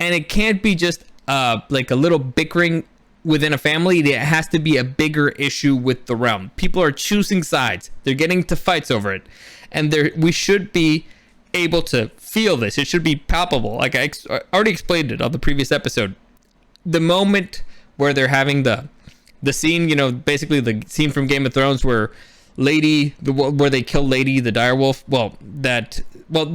and it can't be just like a little bickering within a family. It has to be a bigger issue with the realm. People are choosing sides. They're getting to fights over it, and we should be able to feel this. It should be palpable. Like I already explained it on the previous episode. The moment where they're having the scene, you know, basically the scene from Game of Thrones where where they kill Lady the direwolf.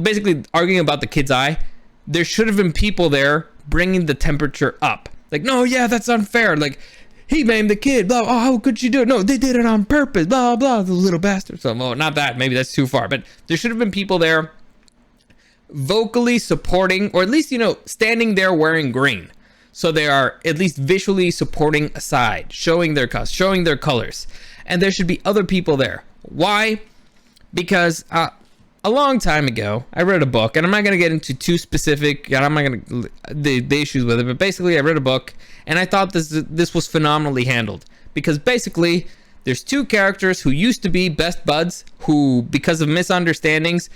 Basically arguing about the kid's eye. There should have been people there bringing the temperature up. Like, no, yeah, that's unfair. Like, he maimed the kid. Blah. Oh, how could you do it? No, they did it on purpose. Blah blah. The little bastard. So, well, not that. Maybe that's too far. But there should have been people there vocally supporting, or at least, you know, standing there wearing green, so they are at least visually supporting a side, showing their colors. And there should be other people there. Why? Because a long time ago I read a book, and I'm not going to get into too specific, and I'm not going to the issues with it, but basically I read a book and I thought this was phenomenally handled, because basically there's two characters who used to be best buds who, because of misunderstandings,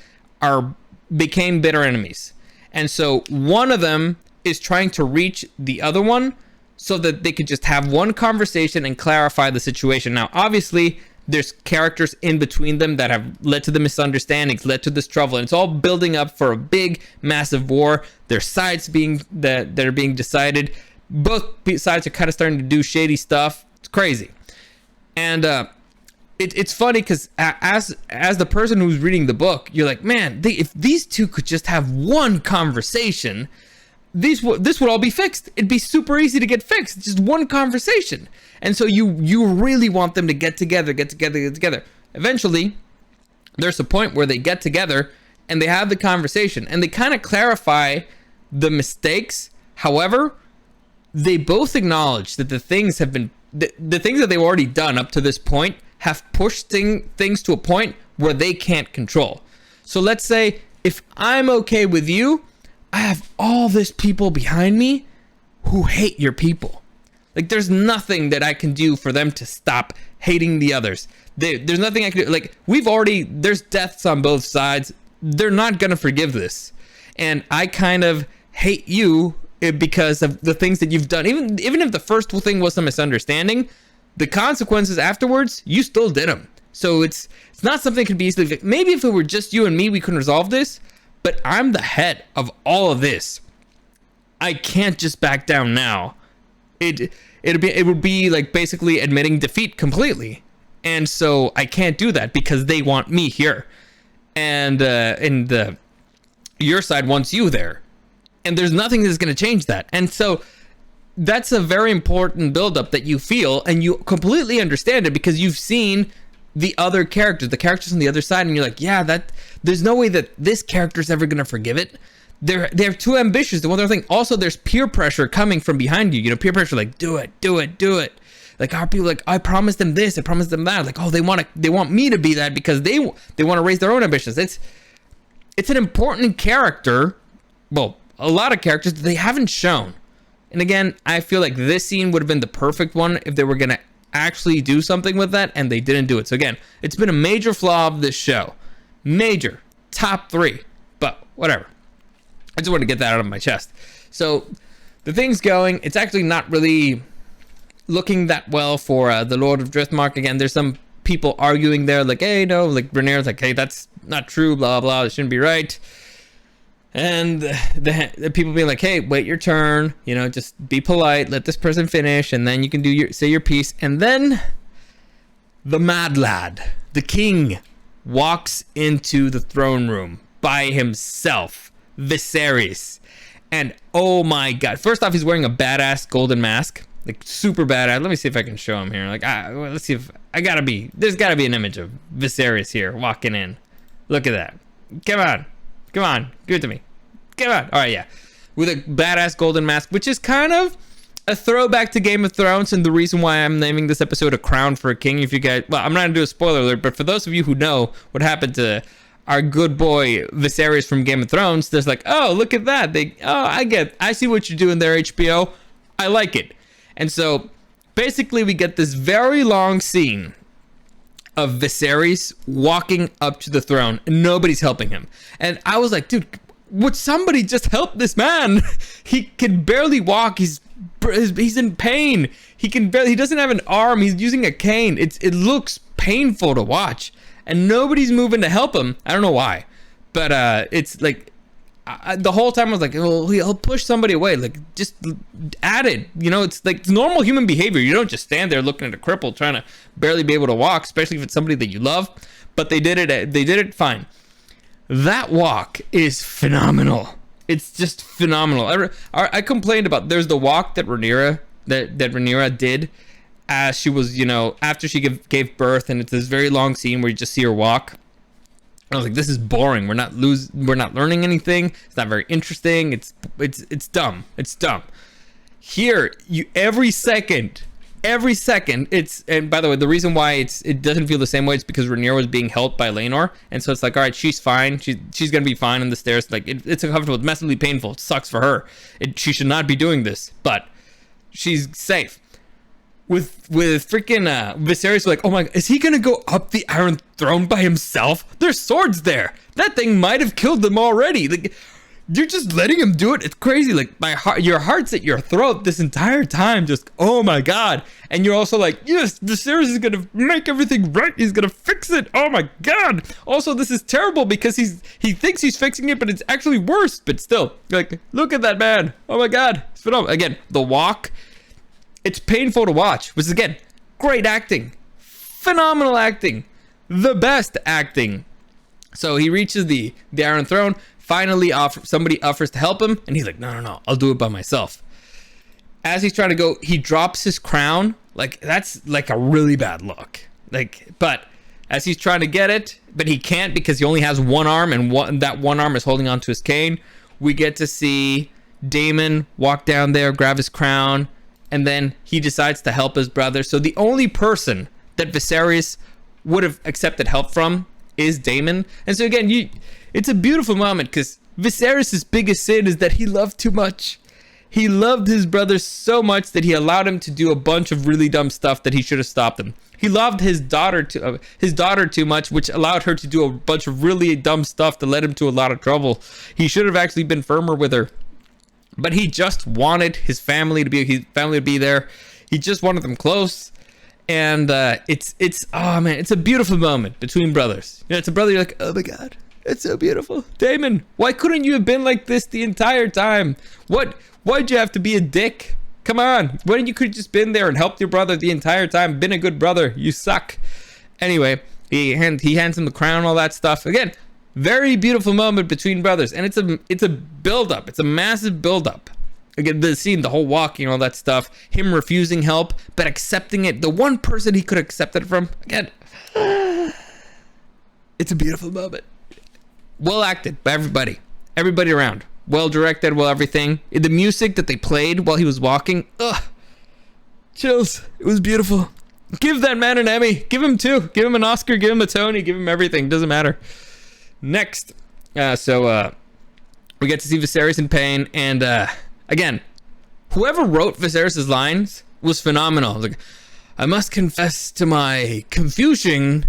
became bitter enemies. And so one of them is trying to reach the other one so that they could just have one conversation and clarify the situation. Now, obviously, there's characters in between them that have led to the misunderstandings, led to this trouble, and it's all building up for a big, massive war. There's sides that are being decided. Both sides are kind of starting to do shady stuff. It's crazy. And it's funny because as the person who's reading the book, you're like, man, if these two could just have one conversation, this would all be fixed. It'd be super easy to get fixed. Just one conversation. And so you really want them to get together. Eventually, there's a point where they get together and they have the conversation and they kind of clarify the mistakes. However, they both acknowledge that the things have been the things that they've already done up to this point have pushed things to a point where they can't control. So let's say if I'm okay with you, I have all this people behind me who hate your people. Like, there's nothing that I can do for them to stop hating the others. There's nothing I can do. Like, there's deaths on both sides. They're not going to forgive this. And I kind of hate you because of the things that you've done. Even if the first thing was a misunderstanding, the consequences afterwards, you still did them. So it's not something that could be easily fixed. Maybe if it were just you and me, we couldn't resolve this. But I'm the head of all of this. I can't just back down now. It would be like basically admitting defeat completely. And so I can't do that because they want me here. And your side wants you there. And there's nothing that's going to change that. And so that's a very important buildup that you feel, and you completely understand it because you've seen the other characters, the characters on the other side, and you're like, yeah, there's no way that this character's ever going to forgive it. They're too ambitious. The one other thing, also there's peer pressure coming from behind you. You know, peer pressure, like, do it. Like, our people, like, I promised them this, I promised them that. Like, oh, they want me to be that because they want to raise their own ambitions. It's an important character. Well, a lot of characters that they haven't shown. And again, I feel like this scene would have been the perfect one if they were going to actually do something with that, and they didn't do it. So again, it's been a major flaw of this show. Major. Top 3. But whatever. I just wanted to get that out of my chest. So the thing's going. It's actually not really looking that well for the Lord of Driftmark. Again, there's some people arguing there, like, hey, no, like Rhaenyra's like, hey, that's not true, blah blah, it shouldn't be right. And the people being like, hey, wait your turn, you know, just be polite, let this person finish, and then you can say your piece. And then the mad lad, the king, walks into the throne room by himself, Viserys. And oh my god, first off, he's wearing a badass golden mask, like super badass. Let me see if I can show him here. Like, let's see if there's gotta be an image of Viserys here walking in. Look at that. Come on, give it to me. Come on. All right, yeah, with a badass golden mask, which is kind of a throwback to Game of Thrones, and the reason why I'm naming this episode A Crown for a King. If you guys, well, I'm not gonna do a spoiler alert, but for those of you who know what happened to our good boy Viserys from Game of Thrones, there's like, oh, look at that. I see what you're doing there, HBO. I like it. And so basically we get this very long scene of Viserys walking up to the throne and nobody's helping him. And I was like, dude, would somebody just help this man? He can barely walk. He's in pain. He doesn't have an arm. He's using a cane. It looks painful to watch, and nobody's moving to help him. I don't know why, but it's like the whole time I was like, well, he'll push somebody away. Like, just add it. You know, it's like normal human behavior. You don't just stand there looking at a cripple trying to barely be able to walk, especially if it's somebody that you love. But they did it. They did it fine. That walk is phenomenal. It's just phenomenal. I complained about, there's the walk that Rhaenyra did as she was, you know, after she gave birth, and it's this very long scene where you just see her walk. I was like, this is boring. We're not learning anything. It's not very interesting. It's dumb. It's dumb. Here, every second it's, and by the way, the reason why it doesn't feel the same way is because Rhaenyra was being helped by Laenor, and so it's like, all right, she's fine. She's gonna be fine on the stairs. Like, it's uncomfortable. It's massively painful. It sucks for her. She should not be doing this, but she's safe. With freaking Viserys, like, oh my god, is he gonna go up the Iron Throne by himself? There's swords there. That thing might have killed them already. Like, you're just letting him do it. It's crazy. Like, your heart's at your throat this entire time. Just, oh my god. And you're also like, yes, Viserys is gonna make everything right. He's gonna fix it. Oh my god. Also, this is terrible because he thinks he's fixing it, but it's actually worse. But still, like, look at that man. Oh my god. It's phenomenal. Again, the walk. It's painful to watch, which is, again, great acting, phenomenal acting, the best acting. So he reaches the Iron Throne. Finally, somebody offers to help him, and he's like, no, I'll do it by myself. As he's trying to go, he drops his crown. Like, that's like a really bad look. Like, but as he's trying to get it, but he can't because he only has one arm, and that one arm is holding onto his cane. We get to see Daemon walk down there, grab his crown, and then he decides to help his brother. So the only person that Viserys would have accepted help from is Daemon. And so again, it's a beautiful moment because Viserys' biggest sin is that he loved too much. He loved his brother so much that he allowed him to do a bunch of really dumb stuff that he should have stopped him. He loved his daughter too much, which allowed her to do a bunch of really dumb stuff that led him to a lot of trouble. He should have actually been firmer with her. But he just wanted his family to be there. He just wanted them close. And it's oh man, it's a beautiful moment between brothers. You know, it's a brother, you're like, oh my god, it's so beautiful. Daemon, why couldn't you have been like this the entire time? Why'd you have to be a dick? Come on. Why didn't you could have just been there and helped your brother the entire time? Been a good brother. You suck. Anyway, he hands him the crown, all that stuff. Again, very beautiful moment between brothers, and it's a build up. It's a massive build up. Again, the scene, the whole walking, all that stuff, him refusing help but accepting it. The one person he could have accepted it from. Again, it's a beautiful moment. Well acted by everybody around. Well directed, well everything. The music that they played while he was walking, chills. It was beautiful. Give that man an Emmy. Give him two. Give him an Oscar. Give him a Tony. Give him everything. Doesn't matter. Next, we get to see Viserys in pain, and again, whoever wrote Viserys' lines was phenomenal. Like, I must confess to my confusion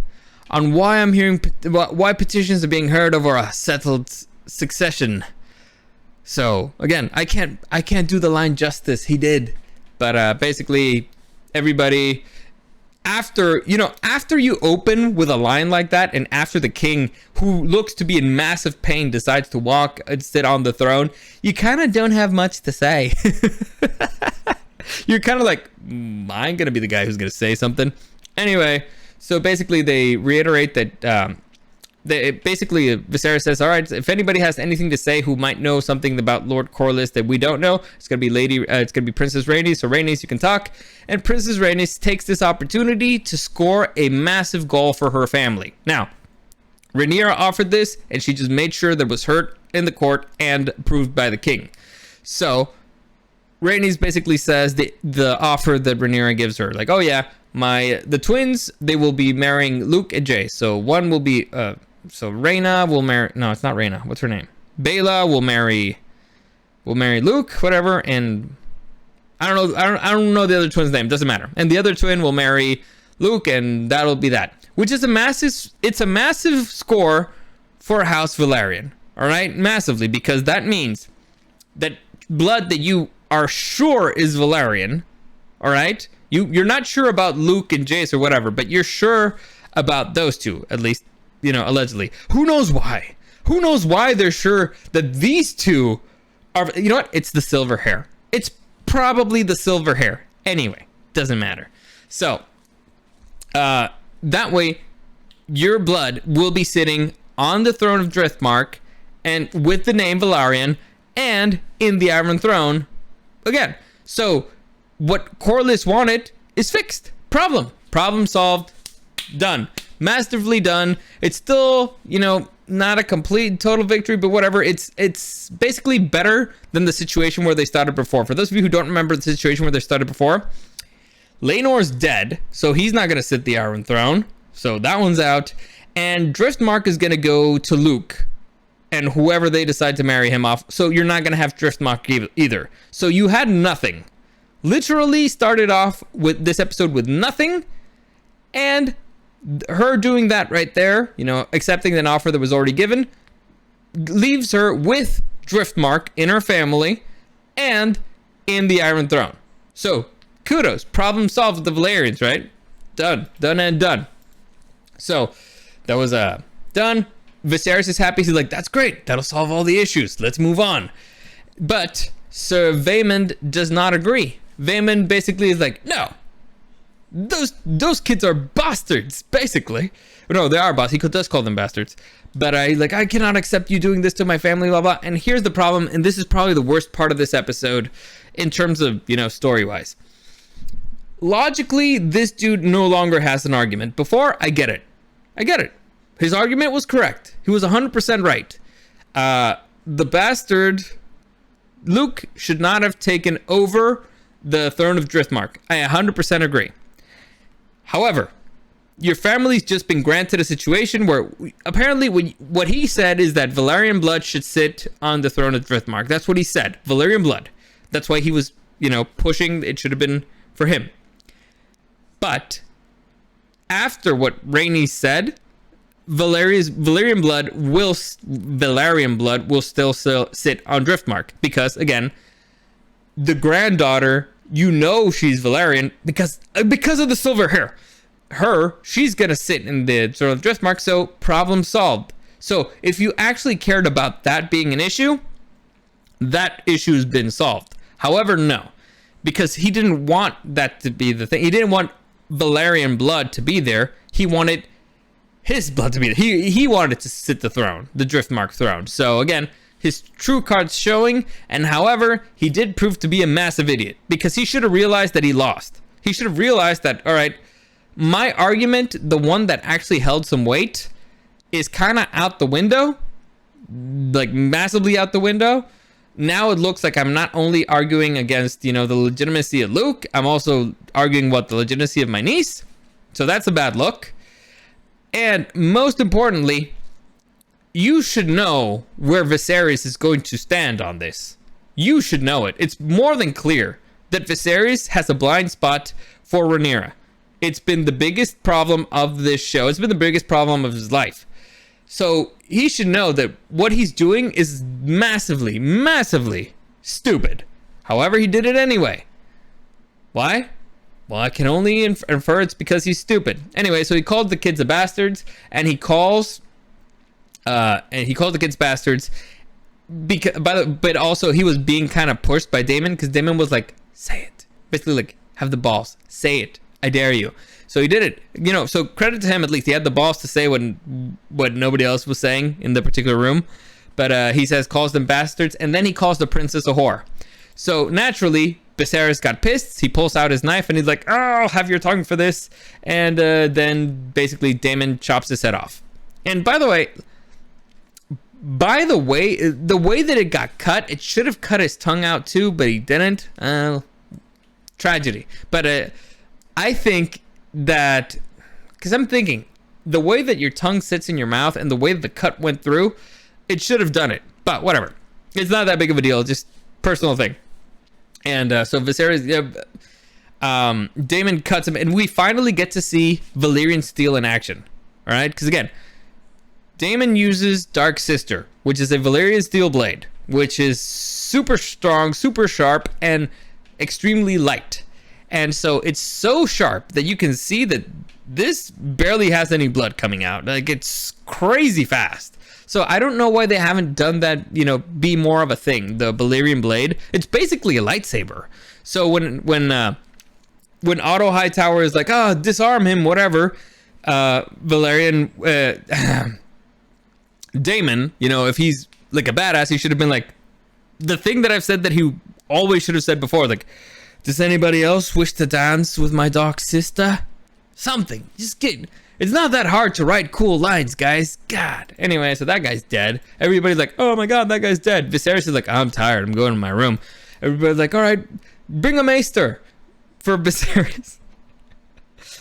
on why I'm hearing why petitions are being heard over a settled succession. So again, I can't do the line justice. He did, but basically, everybody. after you open with a line like that, and after the king, who looks to be in massive pain, decides to walk and sit on the throne, you kind of don't have much to say. You're kind of like, I ain't gonna be the guy who's gonna say something. Anyway, so basically they reiterate that Viserys says, all right, if anybody has anything to say who might know something about Lord Corlys that we don't know, it's gonna be Princess Rhaenys. So Rhaenys, you can talk. And Princess Rhaenys takes this opportunity to score a massive goal for her family. Now, Rhaenyra offered this, and she just made sure that it was heard in the court and approved by the king. So Rhaenys basically says the offer that Rhaenyra gives her, like, oh yeah, the twins, they will be marrying Luke and Jace. So one will be so Rhaena will marry, no, it's not Rhaena, what's her name? Baela will marry Luke, whatever, and I don't know the other twin's name, doesn't matter. And the other twin will marry Luke, and that'll be that. Which is a massive score for House Velaryon. All right, massively, because that means that blood that you are sure is Velaryon, all right? You're not sure about Luke and Jace or whatever, but you're sure about those two, at least, allegedly. Who knows why? Who knows why they're sure that these two are, you know what? It's the silver hair. It's probably the silver hair. Anyway, doesn't matter. So, that way, your blood will be sitting on the throne of Driftmark, and with the name Velaryon, and in the Iron Throne again. So, what Corlys wanted is fixed. Problem solved. Done. Masterfully done. It's still, not a complete total victory, but whatever. It's basically better than the situation where they started before. For those of you who don't remember the situation where they started before, Laenor's dead, so he's not going to sit the Iron Throne. So that one's out. And Driftmark is going to go to Luke and whoever they decide to marry him off. So you're not going to have Driftmark either. So you had nothing. Literally started off with this episode with nothing, and her doing that right there, accepting an offer that was already given, leaves her with Driftmark in her family and in the Iron Throne. So kudos, problem solved with the Velaryons, right? Done and done. So that was done. Viserys is happy. He's like, that's great, that'll solve all the issues, let's move on. But Sir Vaemond does not agree. Vaemond basically is like, no, those kids are bastards, basically. No, they are bastards. He does call them bastards. But I cannot accept you doing this to my family, blah, blah. And here's the problem, and this is probably the worst part of this episode in terms of, story-wise. Logically, this dude no longer has an argument. Before, I get it. His argument was correct. He was 100% right. The bastard, Luke, should not have taken over the throne of Driftmark. I 100% agree. However, your family's just been granted a situation where apparently what he said is that Velaryon blood should sit on the throne of Driftmark. That's what he said. Velaryon blood. That's why he was, pushing. It should have been for him. But after what Rhaenys said, Velaryon blood will still sit on Driftmark, because again, the granddaughter, she's Velaryon because of the silver hair. She's gonna sit in the throne of Driftmark, so problem solved. So if you actually cared about that being an issue, that issue's been solved. However, no, because he didn't want that to be the thing. He didn't want Velaryon blood to be there. He wanted his blood to be there. He wanted to sit the throne, the Driftmark throne. So again, his true cards showing, and however, he did prove to be a massive idiot, because he should have realized that he lost. He should have realized that, all right, my argument, the one that actually held some weight, is kind of out the window, like massively out the window. Now it looks like I'm not only arguing against, the legitimacy of Luke, I'm also arguing the legitimacy of my niece. So that's a bad look. And most importantly, you should know where Viserys is going to stand on this. You should know it. It's more than clear that Viserys has a blind spot for Rhaenyra. It's been the biggest problem of this show. It's been the biggest problem of his life. So he should know that what he's doing is massively, massively stupid. However, he did it anyway. Why? Well, I can only infer it's because he's stupid. Anyway, so he called the kids the bastards, and he calls the kids bastards because, but also he was being kind of pushed by Damon, because Damon was like, say it, basically like, have the balls, say it, I dare you. So he did it, you know. So credit to him, at least he had the balls to say what nobody else was saying in the particular room. But he calls them bastards, and then he calls the princess a whore. So naturally, Viserys got pissed. He pulls out his knife and he's like, "Oh, I'll have your tongue for this." And then basically Daemon chops his head off. And by the way, the way that it got cut, it should have cut his tongue out too, but he didn't. Tragedy. But I think that, because I'm thinking, the way that your tongue sits in your mouth and the way that the cut went through, it should have done it. But whatever. It's not that big of a deal. Just personal thing. And so Viserys, Daemon cuts him, and we finally get to see Valyrian steel in action. All right, because again, Daemon uses Dark Sister, which is a Valyrian steel blade, which is super strong, super sharp, and extremely light. And so it's so sharp that you can see that this barely has any blood coming out. Like, it's crazy fast. So I don't know why they haven't done that, you know, be more of a thing. The Valyrian blade, it's basically a lightsaber. So when Otto Hightower is like, "Oh, disarm him," whatever, Valyrian Daemon, you know, if he's like a badass, he should have been like, the thing that I've said that he always should have said before, like, "Does anybody else wish to dance with my dark sister?" Something. Just get. It's not that hard to write cool lines, guys. God. Anyway, so that guy's dead. Everybody's like, "Oh my God, that guy's dead." Viserys is like, "I'm tired. I'm going to my room." Everybody's like, "All right, bring a maester for Viserys."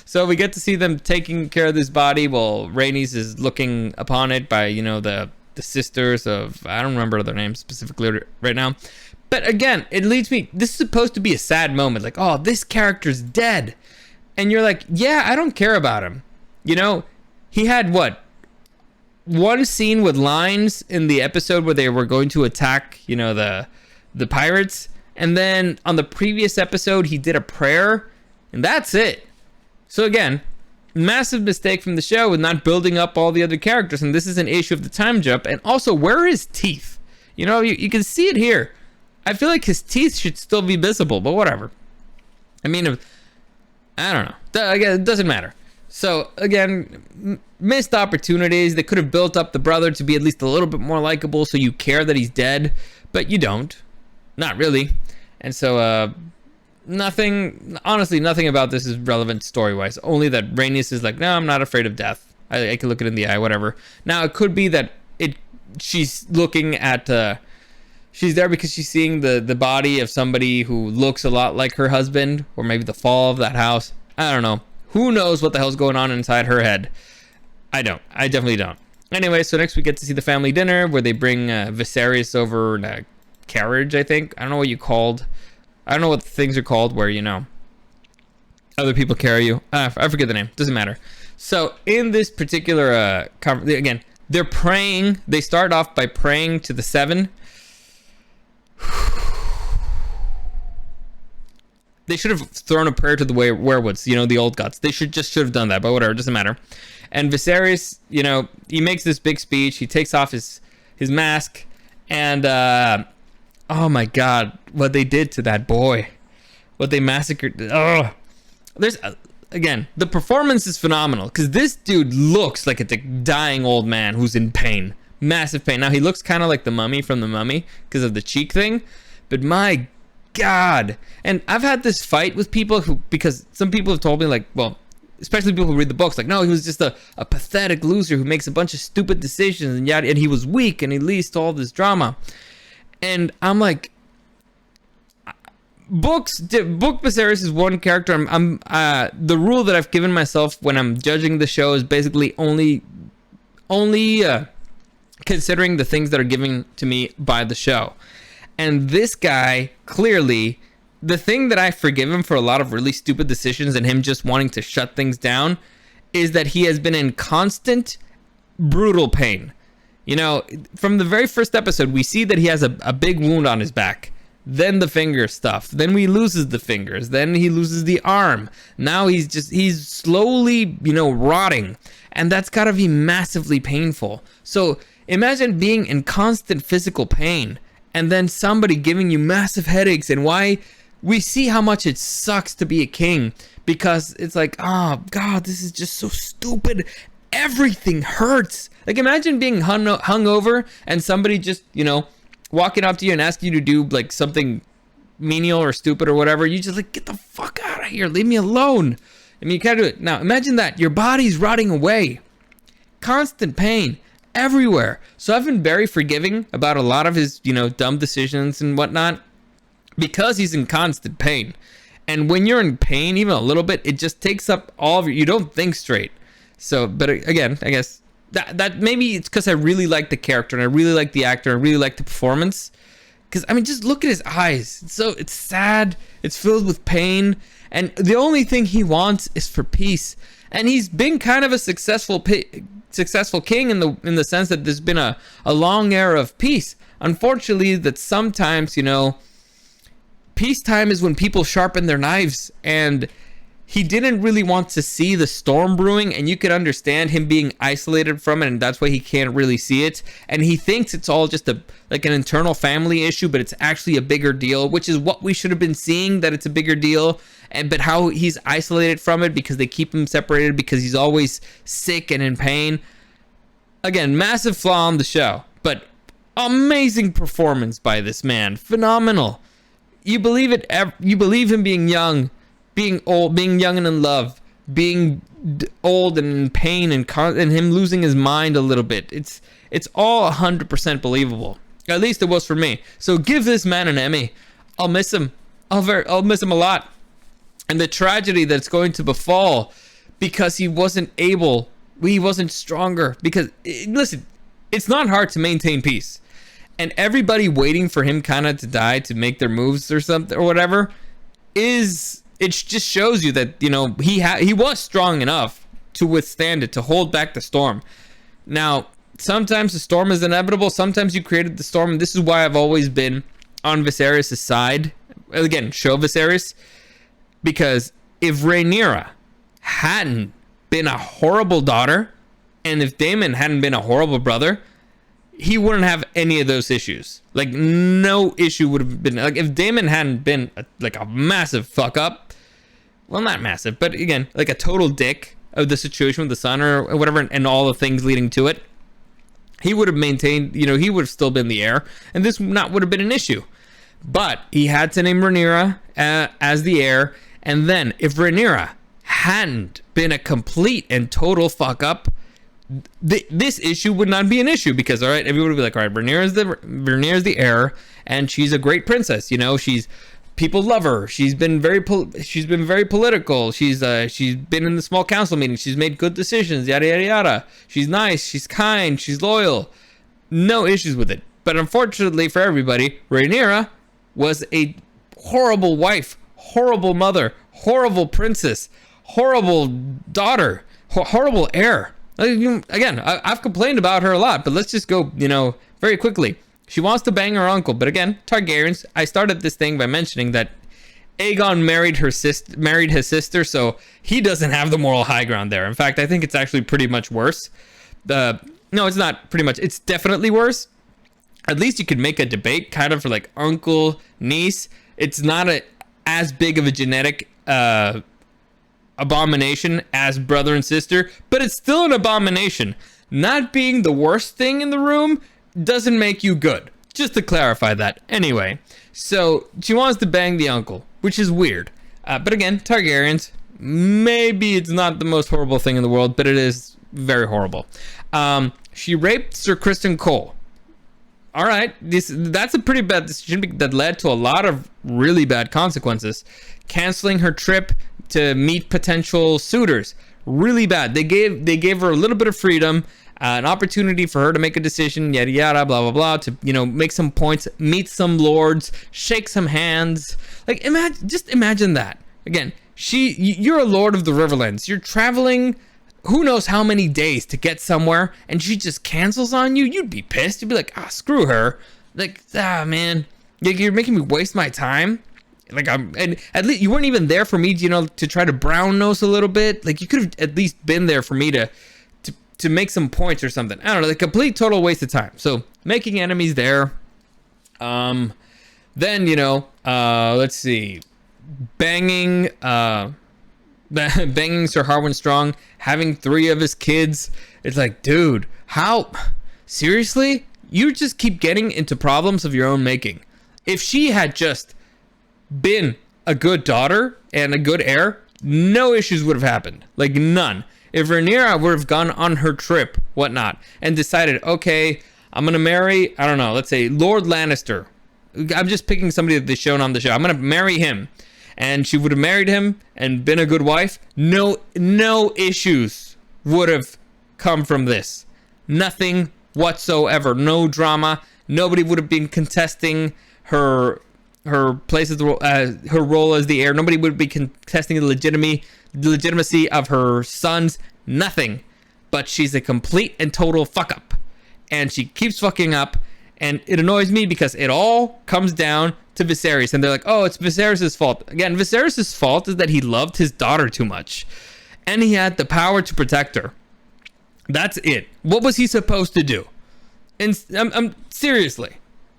So we get to see them taking care of this body while Rhaenys is looking upon it by, you know, the sisters of, I don't remember their names specifically right now. But again, it leads me, this is supposed to be a sad moment. Like, oh, this character's dead. And you're like, yeah, I don't care about him. You know, he had one scene with lines in the episode where they were going to attack, you know, the pirates. And then on the previous episode, he did a prayer, and that's it. So again, massive mistake from the show with not building up all the other characters. And this is an issue of the time jump. And also, where are his teeth? You know, you can see it here. I feel like his teeth should still be visible, but whatever. I mean, I don't know. It doesn't matter. So again, missed opportunities. They could have built up the brother to be at least a little bit more likable, so you care that he's dead, but you don't. Not really. And so honestly, nothing about this is relevant story-wise. Only that Rhaenys is like, "No, I'm not afraid of death. I can look it in the eye, whatever." Now, it could be that she's looking at, she's there because she's seeing the body of somebody who looks a lot like her husband, or maybe the fall of that house. I don't know. Who knows what the hell's going on inside her head? I definitely don't. Anyway, so next we get to see the family dinner where they bring Viserys over in a carriage, I think. I don't know what the things are called where, you know, other people carry you. I forget the name. Doesn't matter. So in this particular again, they're praying. They start off by praying to the seven. They should have thrown a prayer to the werewolves, you know, the old gods. They should have done that, but whatever, it doesn't matter. And Viserys, you know, he makes this big speech. He takes off his mask, and oh my God, what they did to that boy, what they massacred. Oh, there's again, the performance is phenomenal because this dude looks like a dying old man who's in pain, massive pain. Now he looks kind of like the mummy from the Mummy because of the cheek thing, but my God. And I've had this fight with people because some people have told me, like, well, especially people who read the books, like, no, he was just a pathetic loser who makes a bunch of stupid decisions, and and he was weak, and he leads to all this drama. And I'm like, book Viserys is one character. I'm the rule that I've given myself when I'm judging the show is basically only considering the things that are given to me by the show. And this guy, clearly, the thing that I forgive him for a lot of really stupid decisions and him just wanting to shut things down is that he has been in constant, brutal pain. You know, from the very first episode, we see that he has a big wound on his back. then the finger stuff, then he loses the fingers, then he loses the arm. Now he's slowly, rotting, and that's gotta be massively painful. So imagine being in constant physical pain and then somebody giving you massive headaches. And why we see how much it sucks to be a king, because it's like, oh God, this is just so stupid. Everything hurts. Like, imagine being hungover and somebody just, walking up to you and asking you to do like something menial or stupid or whatever. You just like, get the fuck out of here, leave me alone. I mean, you can't do it. Now imagine that your body's rotting away, constant pain everywhere. So I've been very forgiving about a lot of his dumb decisions and whatnot, because he's in constant pain. And when you're in pain even a little bit, it just takes up all of you don't think straight. So, but again, I guess that maybe it's because I really like the character and I really like the actor and I really like the performance. Because I mean, just look at his eyes. It's sad. It's filled with pain, and the only thing he wants is for peace. And he's been kind of a successful king in the sense that there's been a long era of peace. Unfortunately, that sometimes peacetime is when people sharpen their knives, and he didn't really want to see the storm brewing, and you could understand him being isolated from it, and that's why he can't really see it. And he thinks it's all just an internal family issue, but it's actually a bigger deal, which is what we should have been seeing, that it's a bigger deal. But how he's isolated from it because they keep him separated because he's always sick and in pain. Again, massive flaw on the show, but amazing performance by this man. Phenomenal. You believe it. You believe him being young, being old, being young and in love, being old and in pain, and him losing his mind a little bit. It's all 100% believable. At least it was for me. So give this man an Emmy. I'll miss him. I'll miss him a lot. And the tragedy that's going to befall because he wasn't stronger. Because listen, it's not hard to maintain peace. And everybody waiting for him kind of to die to make their moves or something or whatever it just shows you that he was strong enough to withstand it, to hold back the storm. Now sometimes the storm is inevitable, sometimes you created the storm, and this is why I've always been on Viserys' side. Again, show Viserys, because if Rhaenyra hadn't been a horrible daughter, and if Daemon hadn't been a horrible brother, he wouldn't have any of those issues. Like, no issue would have been, like, if Daemon hadn't been a massive fuck up, well, not massive, but again, like a total dick of the situation with the son or whatever, and all the things leading to it, he would have maintained, he would have still been the heir, and this would have been an issue. But he had to name Rhaenyra as the heir, and then if Rhaenyra hadn't been a complete and total fuck up, this issue would not be an issue, because all right, everybody would be like, all right, Rhaenyra's the heir, and she's a great princess. People love her. She's been very political. She's been in the small council meetings. She's made good decisions. Yada yada yada. She's nice. She's kind. She's loyal. No issues with it. But unfortunately for everybody, Rhaenyra was a horrible wife, horrible mother, horrible princess, horrible daughter, horrible heir. Again, I've complained about her a lot, but let's just go, very quickly. She wants to bang her uncle, but again, Targaryens. I started this thing by mentioning that Aegon married his sister, so he doesn't have the moral high ground there. In fact, I think it's actually pretty much worse. No, it's not pretty much. It's definitely worse. At least you could make a debate kind of for like uncle, niece. It's not as big of a genetic abomination as brother and sister, but it's still an abomination. Not being the worst thing in the room doesn't make you good. Just to clarify that. Anyway, so she wants to bang the uncle, which is weird. But again, Targaryens, maybe it's not the most horrible thing in the world, but it is very horrible. She raped Sir Criston Cole. All right, that's a pretty bad decision that led to a lot of really bad consequences. Canceling her trip to meet potential suitors, really bad. They gave her a little bit of freedom, an opportunity for her to make a decision, yada yada, blah blah blah, to make some points, meet some lords, shake some hands. Like, imagine that. Again, you're a lord of the Riverlands. You're traveling who knows how many days to get somewhere, and she just cancels on you. You'd be pissed. You'd be like, screw her. Like, man. Like, you're making me waste my time. Like, and at least you weren't even there for me, to try to brown nose a little bit. Like, you could have at least been there for me to make some points or something. I don't know, like, complete total waste of time. So making enemies there. Then, let's see, banging Sir Harwin Strong, having 3 of his kids. It's like, dude, how? Seriously? You just keep getting into problems of your own making. If she had just been a good daughter and a good heir, no issues would have happened. Like, none. If Rhaenyra would have gone on her trip, whatnot, and decided, okay, I'm going to marry, I don't know, let's say Lord Lannister. I'm just picking somebody that they've shown on the show. I'm going to marry him. And she would have married him and been a good wife. No issues would have come from this. Nothing whatsoever. No drama. Nobody would have been contesting her place as her role as the heir. Nobody would be contesting the legitimacy of her sons. Nothing. But she's a complete and total fuck up. And she keeps fucking up. And it annoys me because it all comes down to Viserys. And they're like, oh, it's Viserys' fault. Again, Viserys' fault is that he loved his daughter too much. And he had the power to protect her. That's it. What was he supposed to do? And I'm seriously.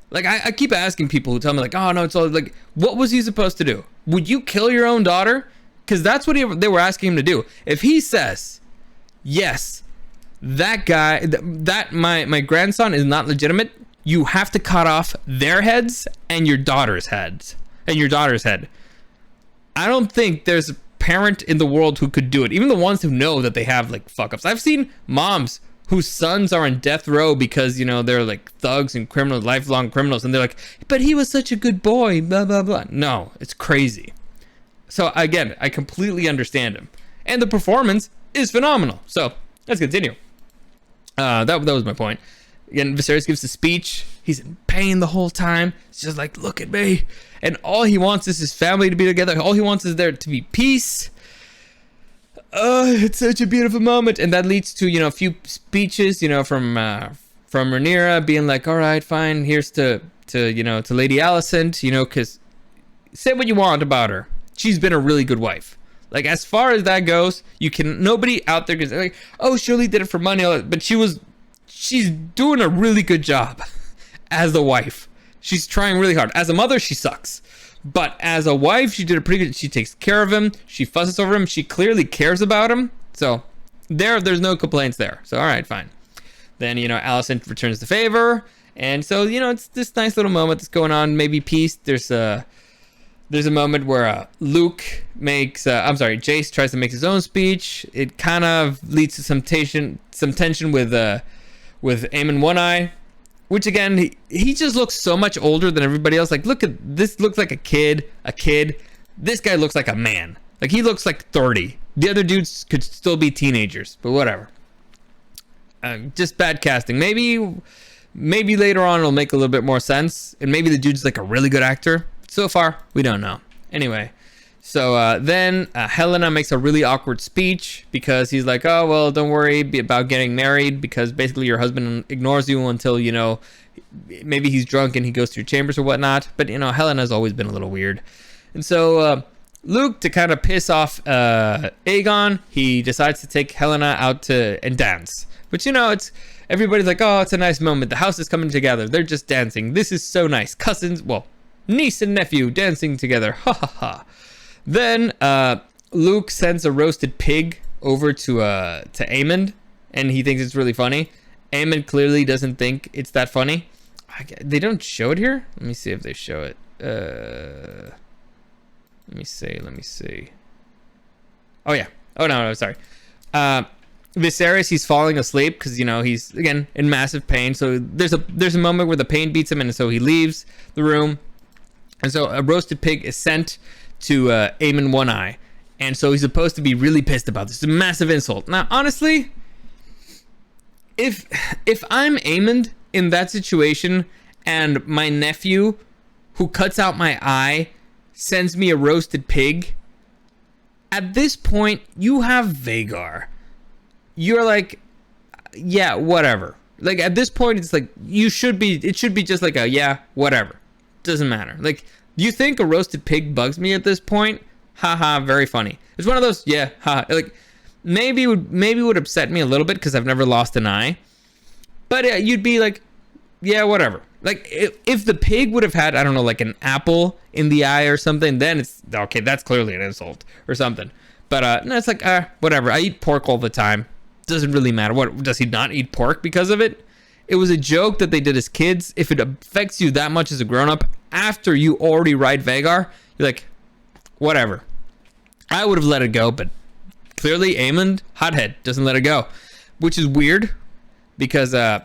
Like, I keep asking people who tell me, like, oh, no, it's all, like, what was he supposed to do? Would you kill your own daughter? Because that's what they were asking him to do. If he says, yes, that guy, that my grandson is not legitimate, you have to cut off their heads and your daughter's heads and your daughter's head. I don't think there's a parent in the world who could do it. Even the ones who know that they have, like, fuck ups. I've seen moms whose sons are on death row because, they're like thugs and criminals, lifelong criminals. And they're like, but he was such a good boy, blah, blah, blah. No, it's crazy. So again, I completely understand him. And the performance is phenomenal. So let's continue. That was my point. Again, Viserys gives a speech. He's in pain the whole time. It's just like, look at me. And all he wants is his family to be together. All he wants is there to be peace. It's such a beautiful moment. And that leads to, a few speeches, from Rhaenyra being like, all right, fine. Here's to Lady Alicent, because say what you want about her. She's been a really good wife. Like, as far as that goes, nobody out there can say, like, oh, Shirley did it for money. But she's doing a really good job as a wife. She's trying really hard. As a mother, she sucks. But as a wife, she did a pretty good. She takes care of him. She fusses over him. She clearly cares about him. So there's no complaints there. So all right, fine. Then Alicent returns the favor, and so it's this nice little moment that's going on. Maybe peace. There's a moment where Jace tries to make his own speech. It kind of leads to some tension with Aemon One Eye. Which again, he just looks so much older than everybody else. Like, look at this, looks like a kid. This guy looks like a man. Like, he looks like 30. The other dudes could still be teenagers, but whatever. Just bad casting. Maybe later on it'll make a little bit more sense, and maybe the dude's like a really good actor. So far, we don't know. Anyway, so then Helena makes a really awkward speech because he's like, oh, well, don't worry about getting married because basically your husband ignores you until, maybe he's drunk and he goes to your chambers or whatnot. But, Helena's always been a little weird. And so Luke, to kind of piss off Aegon, he decides to take Helena out and dance. But, it's everybody's like, oh, it's a nice moment. The house is coming together. They're just dancing. This is so nice. Cousins, well, niece and nephew dancing together. Ha ha ha. Then Luke sends a roasted pig over to Aemond, and he thinks it's really funny. Aemond clearly doesn't think it's that funny. They don't show it here? Let me see if they show it. Let me see. Oh, yeah. Oh, no, sorry. Viserys, he's falling asleep because, he's, again, in massive pain. So there's a moment where the pain beats him, and so he leaves the room. And so a roasted pig is sent to Aemon One Eye, and so he's supposed to be really pissed about this. It's a massive insult. Now, honestly, if I'm Aemond in that situation, and my nephew, who cuts out my eye, sends me a roasted pig, at this point, you have Vhagar. You're like, yeah, whatever. Like, at this point, it's like, it should be just like yeah, whatever. doesn't matter. Like, you think a roasted pig bugs me at this point? Haha, very funny. It's one of those, yeah, ha. Like, maybe would upset me a little bit because I've never lost an eye. But you'd be like, yeah, whatever. Like, if the pig would have had, I don't know, like an apple in the eye or something, then it's, okay, that's clearly an insult or something. But no, it's like, whatever. I eat pork all the time. Doesn't really matter. What, does he not eat pork because of it? It was a joke that they did as kids. If it affects you that much as a grown-up, after you already ride Vagar, you're like, whatever. I would have let it go, but clearly Aemond, hothead, doesn't let it go. Which is weird, because then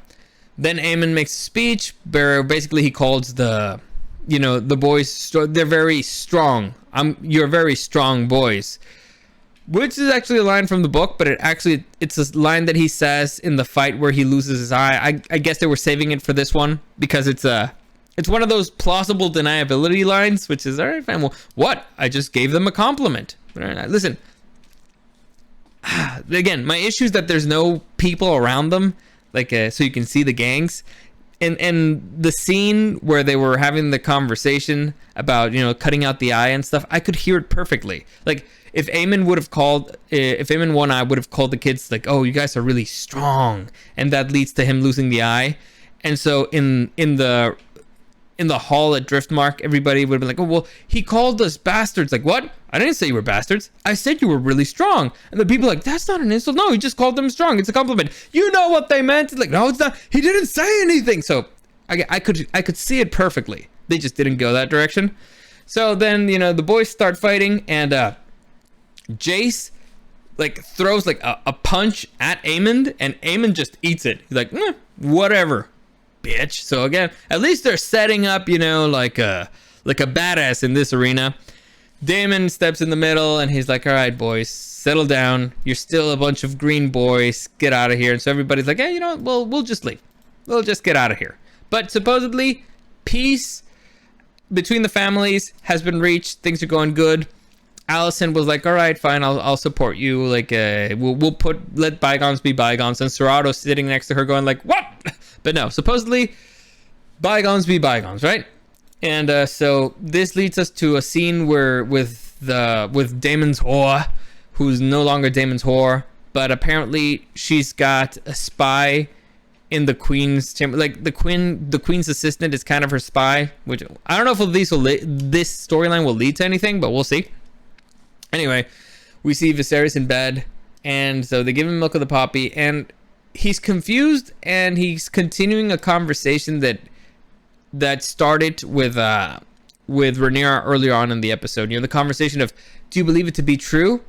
Aemond makes a speech where basically he calls the boys, they're very strong. You're very strong boys. Which is actually a line from the book, but it's a line that he says in the fight where he loses his eye. I guess they were saving it for this one because it's one of those plausible deniability lines, which is, all right, fine. Well, what? I just gave them a compliment. Listen, again, my issue is that there's no people around them, like so you can see the gangs. And the scene where they were having the conversation about, cutting out the eye and stuff, I could hear it perfectly. Like, if Aemon One Eye would have called the kids like, oh, you guys are really strong, and that leads to him losing the eye. And so in the hall at Driftmark, everybody would have been like, oh, well, he called us bastards. Like, what? I didn't say you were bastards. I said you were really strong. And the people are like, that's not an insult. No, he just called them strong. It's a compliment. You know what they meant. It's like, no, it's not. He didn't say anything. So I could see it perfectly. They just didn't go that direction. So then, the boys start fighting, and Jace like throws like a punch at Aemond, and Aemond just eats it. He's like, whatever, bitch. So again, at least they're setting up, like a badass in this arena. Daemon steps in the middle, and he's like, all right, boys, settle down. You're still a bunch of green boys. Get out of here. And so everybody's like, hey, we'll just leave. We'll just get out of here. But supposedly, peace between the families has been reached. Things are going good. Allison was like, all right, fine, I'll support you. Like, we'll let bygones be bygones. And Serrato's sitting next to her going like, what? But no, supposedly, bygones be bygones, right? And so this leads us to a scene where with Daemon's whore, who's no longer Daemon's whore, but apparently she's got a spy in the queen's chamber. Like, the queen's assistant is kind of her spy, which I don't know if this storyline will lead to anything, but we'll see. Anyway, we see Viserys in bed, and so they give him milk of the poppy, and he's confused, and he's continuing a conversation that started with Rhaenyra earlier on in the episode. The conversation of, do you believe it to be true?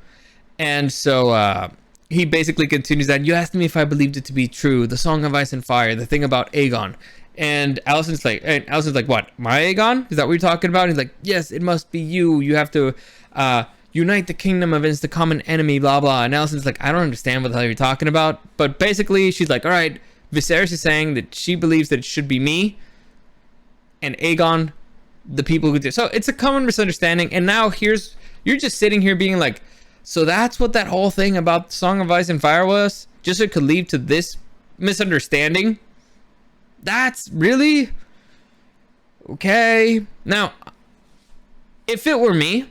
And so he basically continues that. You asked me if I believed it to be true. The Song of Ice and Fire, the thing about Aegon. And Allison's like, what? My Aegon? Is that what you're talking about? He's like, yes, it must be you. You have to unite the kingdom against the common enemy, blah, blah. And Allison's like, I don't understand what the hell you're talking about. But basically, she's like, all right, Viserys is saying that she believes that it should be me and Aegon, the people who do. So it's a common misunderstanding. And now you're just sitting here being like, so that's what that whole thing about Song of Ice and Fire was? Just so it could lead to this misunderstanding? That's really? Okay. Now, if it were me,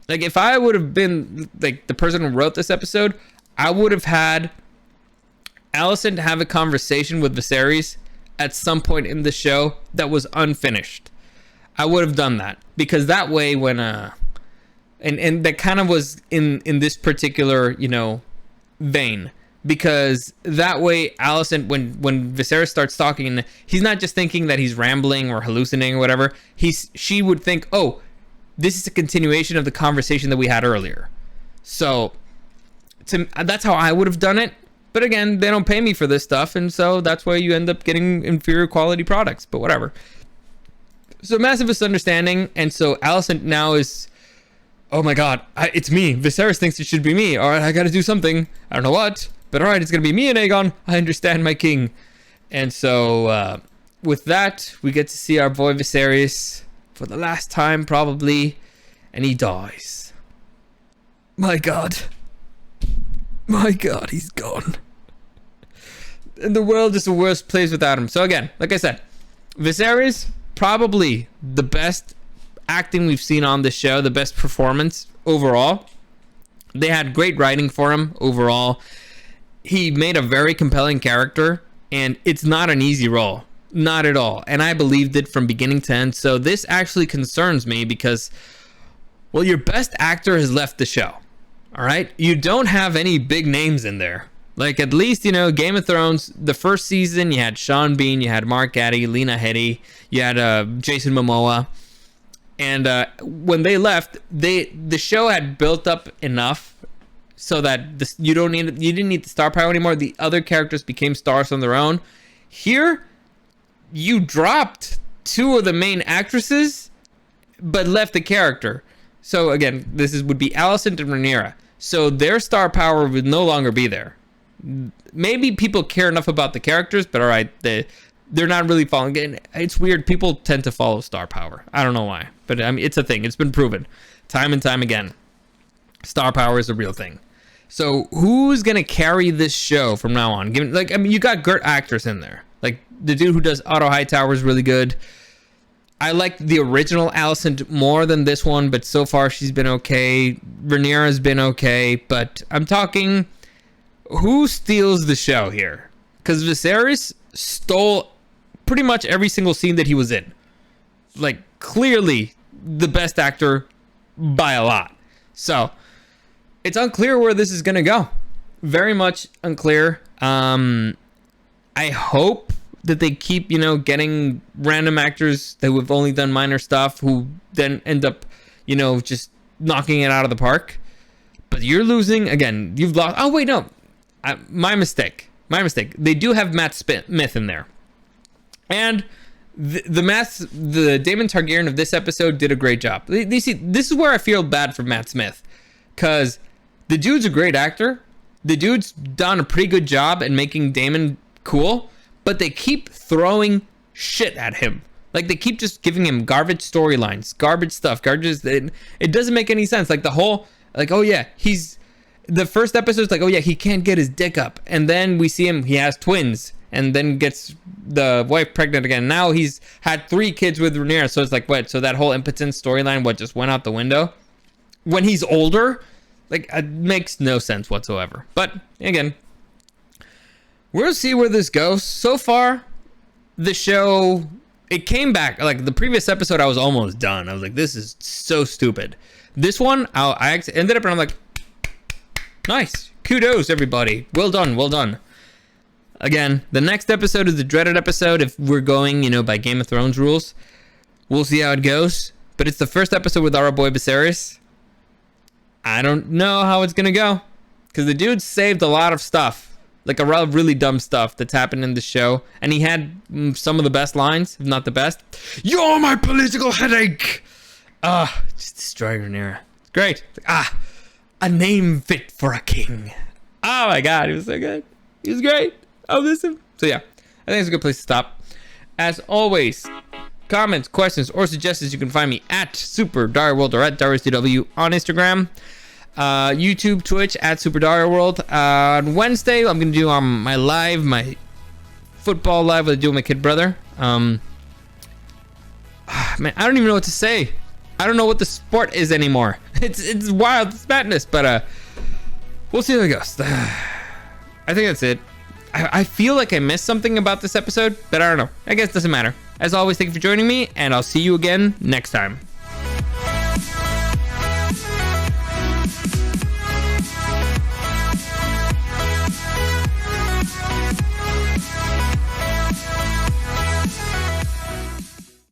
like, if I would have been like the person who wrote this episode, I would have had Alicent have a conversation with Viserys at some point in the show that was unfinished. I would have done that, because that way when and that kind of was in this particular vein, because that way Alicent, when Viserys starts talking, he's not just thinking that he's rambling or hallucinating or whatever. She would think, oh, this is a continuation of the conversation that we had earlier. So that's how I would have done it. But again, they don't pay me for this stuff, and so that's why you end up getting inferior quality products, but whatever. So massive misunderstanding, and so Alicent now is, oh my god, it's me. Viserys thinks it should be me. All right, I gotta do something. I don't know what, but all right, it's gonna be me and Aegon. I understand, my king. And so with that, we get to see our boy Viserys for the last time, probably, and he dies. My god. My god, he's gone. And the world is the worst place without him. So again, like I said, Viserys, probably the best acting we've seen on the show, the best performance overall. They had great writing for him overall. He made a very compelling character, and it's not an easy role. Not at all. And I believed it from beginning to end. So this actually concerns me because, well, your best actor has left the show. All right? You don't have any big names in there. Like, at least, Game of Thrones, the first season, you had Sean Bean, you had Mark Addy, Lena Headey, you had Jason Momoa. And when they left, the show had built up enough so that you didn't need the star power anymore. The other characters became stars on their own. Here, you dropped two of the main actresses, but left the character. So again, would be Alicent and Rhaenyra. So their star power would no longer be there. Maybe people care enough about the characters, but all right, they're not really following. It's weird. People tend to follow star power. I don't know why, but I mean, it's a thing. It's been proven time and time again. Star power is a real thing. So who's gonna carry this show from now on? You got great actors in there. Like the dude who does Otto Hightower is really good. I like the original Alicent more than this one, but so far she's been okay. Rhaenyra's been okay, but I'm talking, who steals the show here? Because Viserys stole pretty much every single scene that he was in. Like, clearly the best actor by a lot. So it's unclear where this is going to go. Very much unclear. I hope that they keep, getting random actors that have only done minor stuff who then end up, just knocking it out of the park. But you're losing again. You've lost. Oh, wait, no. My mistake. They do have Matt Smith in there. And the Daemon Targaryen of this episode did a great job. This is where I feel bad for Matt Smith. Because the dude's a great actor. The dude's done a pretty good job at making Daemon cool. But they keep throwing shit at him. Like, they keep just giving him garbage storylines, garbage stuff, it doesn't make any sense. Like, the whole, oh yeah, the first episode's like, oh yeah, he can't get his dick up. And then we see him, he has twins, and then gets the wife pregnant again. Now he's had 3 kids with Rhaenyra, so it's like, what? So that whole impotence storyline, just went out the window? When he's older? Like, it makes no sense whatsoever. But, again, we'll see where this goes. So far, the show, it came back. Like, the previous episode, I was almost done. I was like, this is so stupid. This one, I ended up and I'm like, nice. Kudos, everybody. Well done. Again, the next episode is the dreaded episode. If we're going, by Game of Thrones rules, we'll see how it goes. But it's the first episode with our boy Viserys. I don't know how it's going to go. Because the dude saved a lot of stuff. Like a lot of really dumb stuff that's happened in the show. And he had some of the best lines, if not the best. You're my political headache! Just destroy Rhaenyra. It's great. A name fit for a king. Oh my god, he was so good. He was great. I'll miss him. So yeah, I think it's a good place to stop. As always, comments, questions, or suggestions, you can find me at Super Dario World or at DarioSDW on Instagram. YouTube, Twitch at Super Dario World. On Wednesday, I'm gonna do my football live with I do with my kid brother. Man, I don't even know what to say. I don't know what the sport is anymore. It's wild, it's madness. But we'll see how it goes. I think that's it. I feel like I missed something about this episode, but I don't know. I guess it doesn't matter. As always, thank you for joining me, and I'll see you again next time.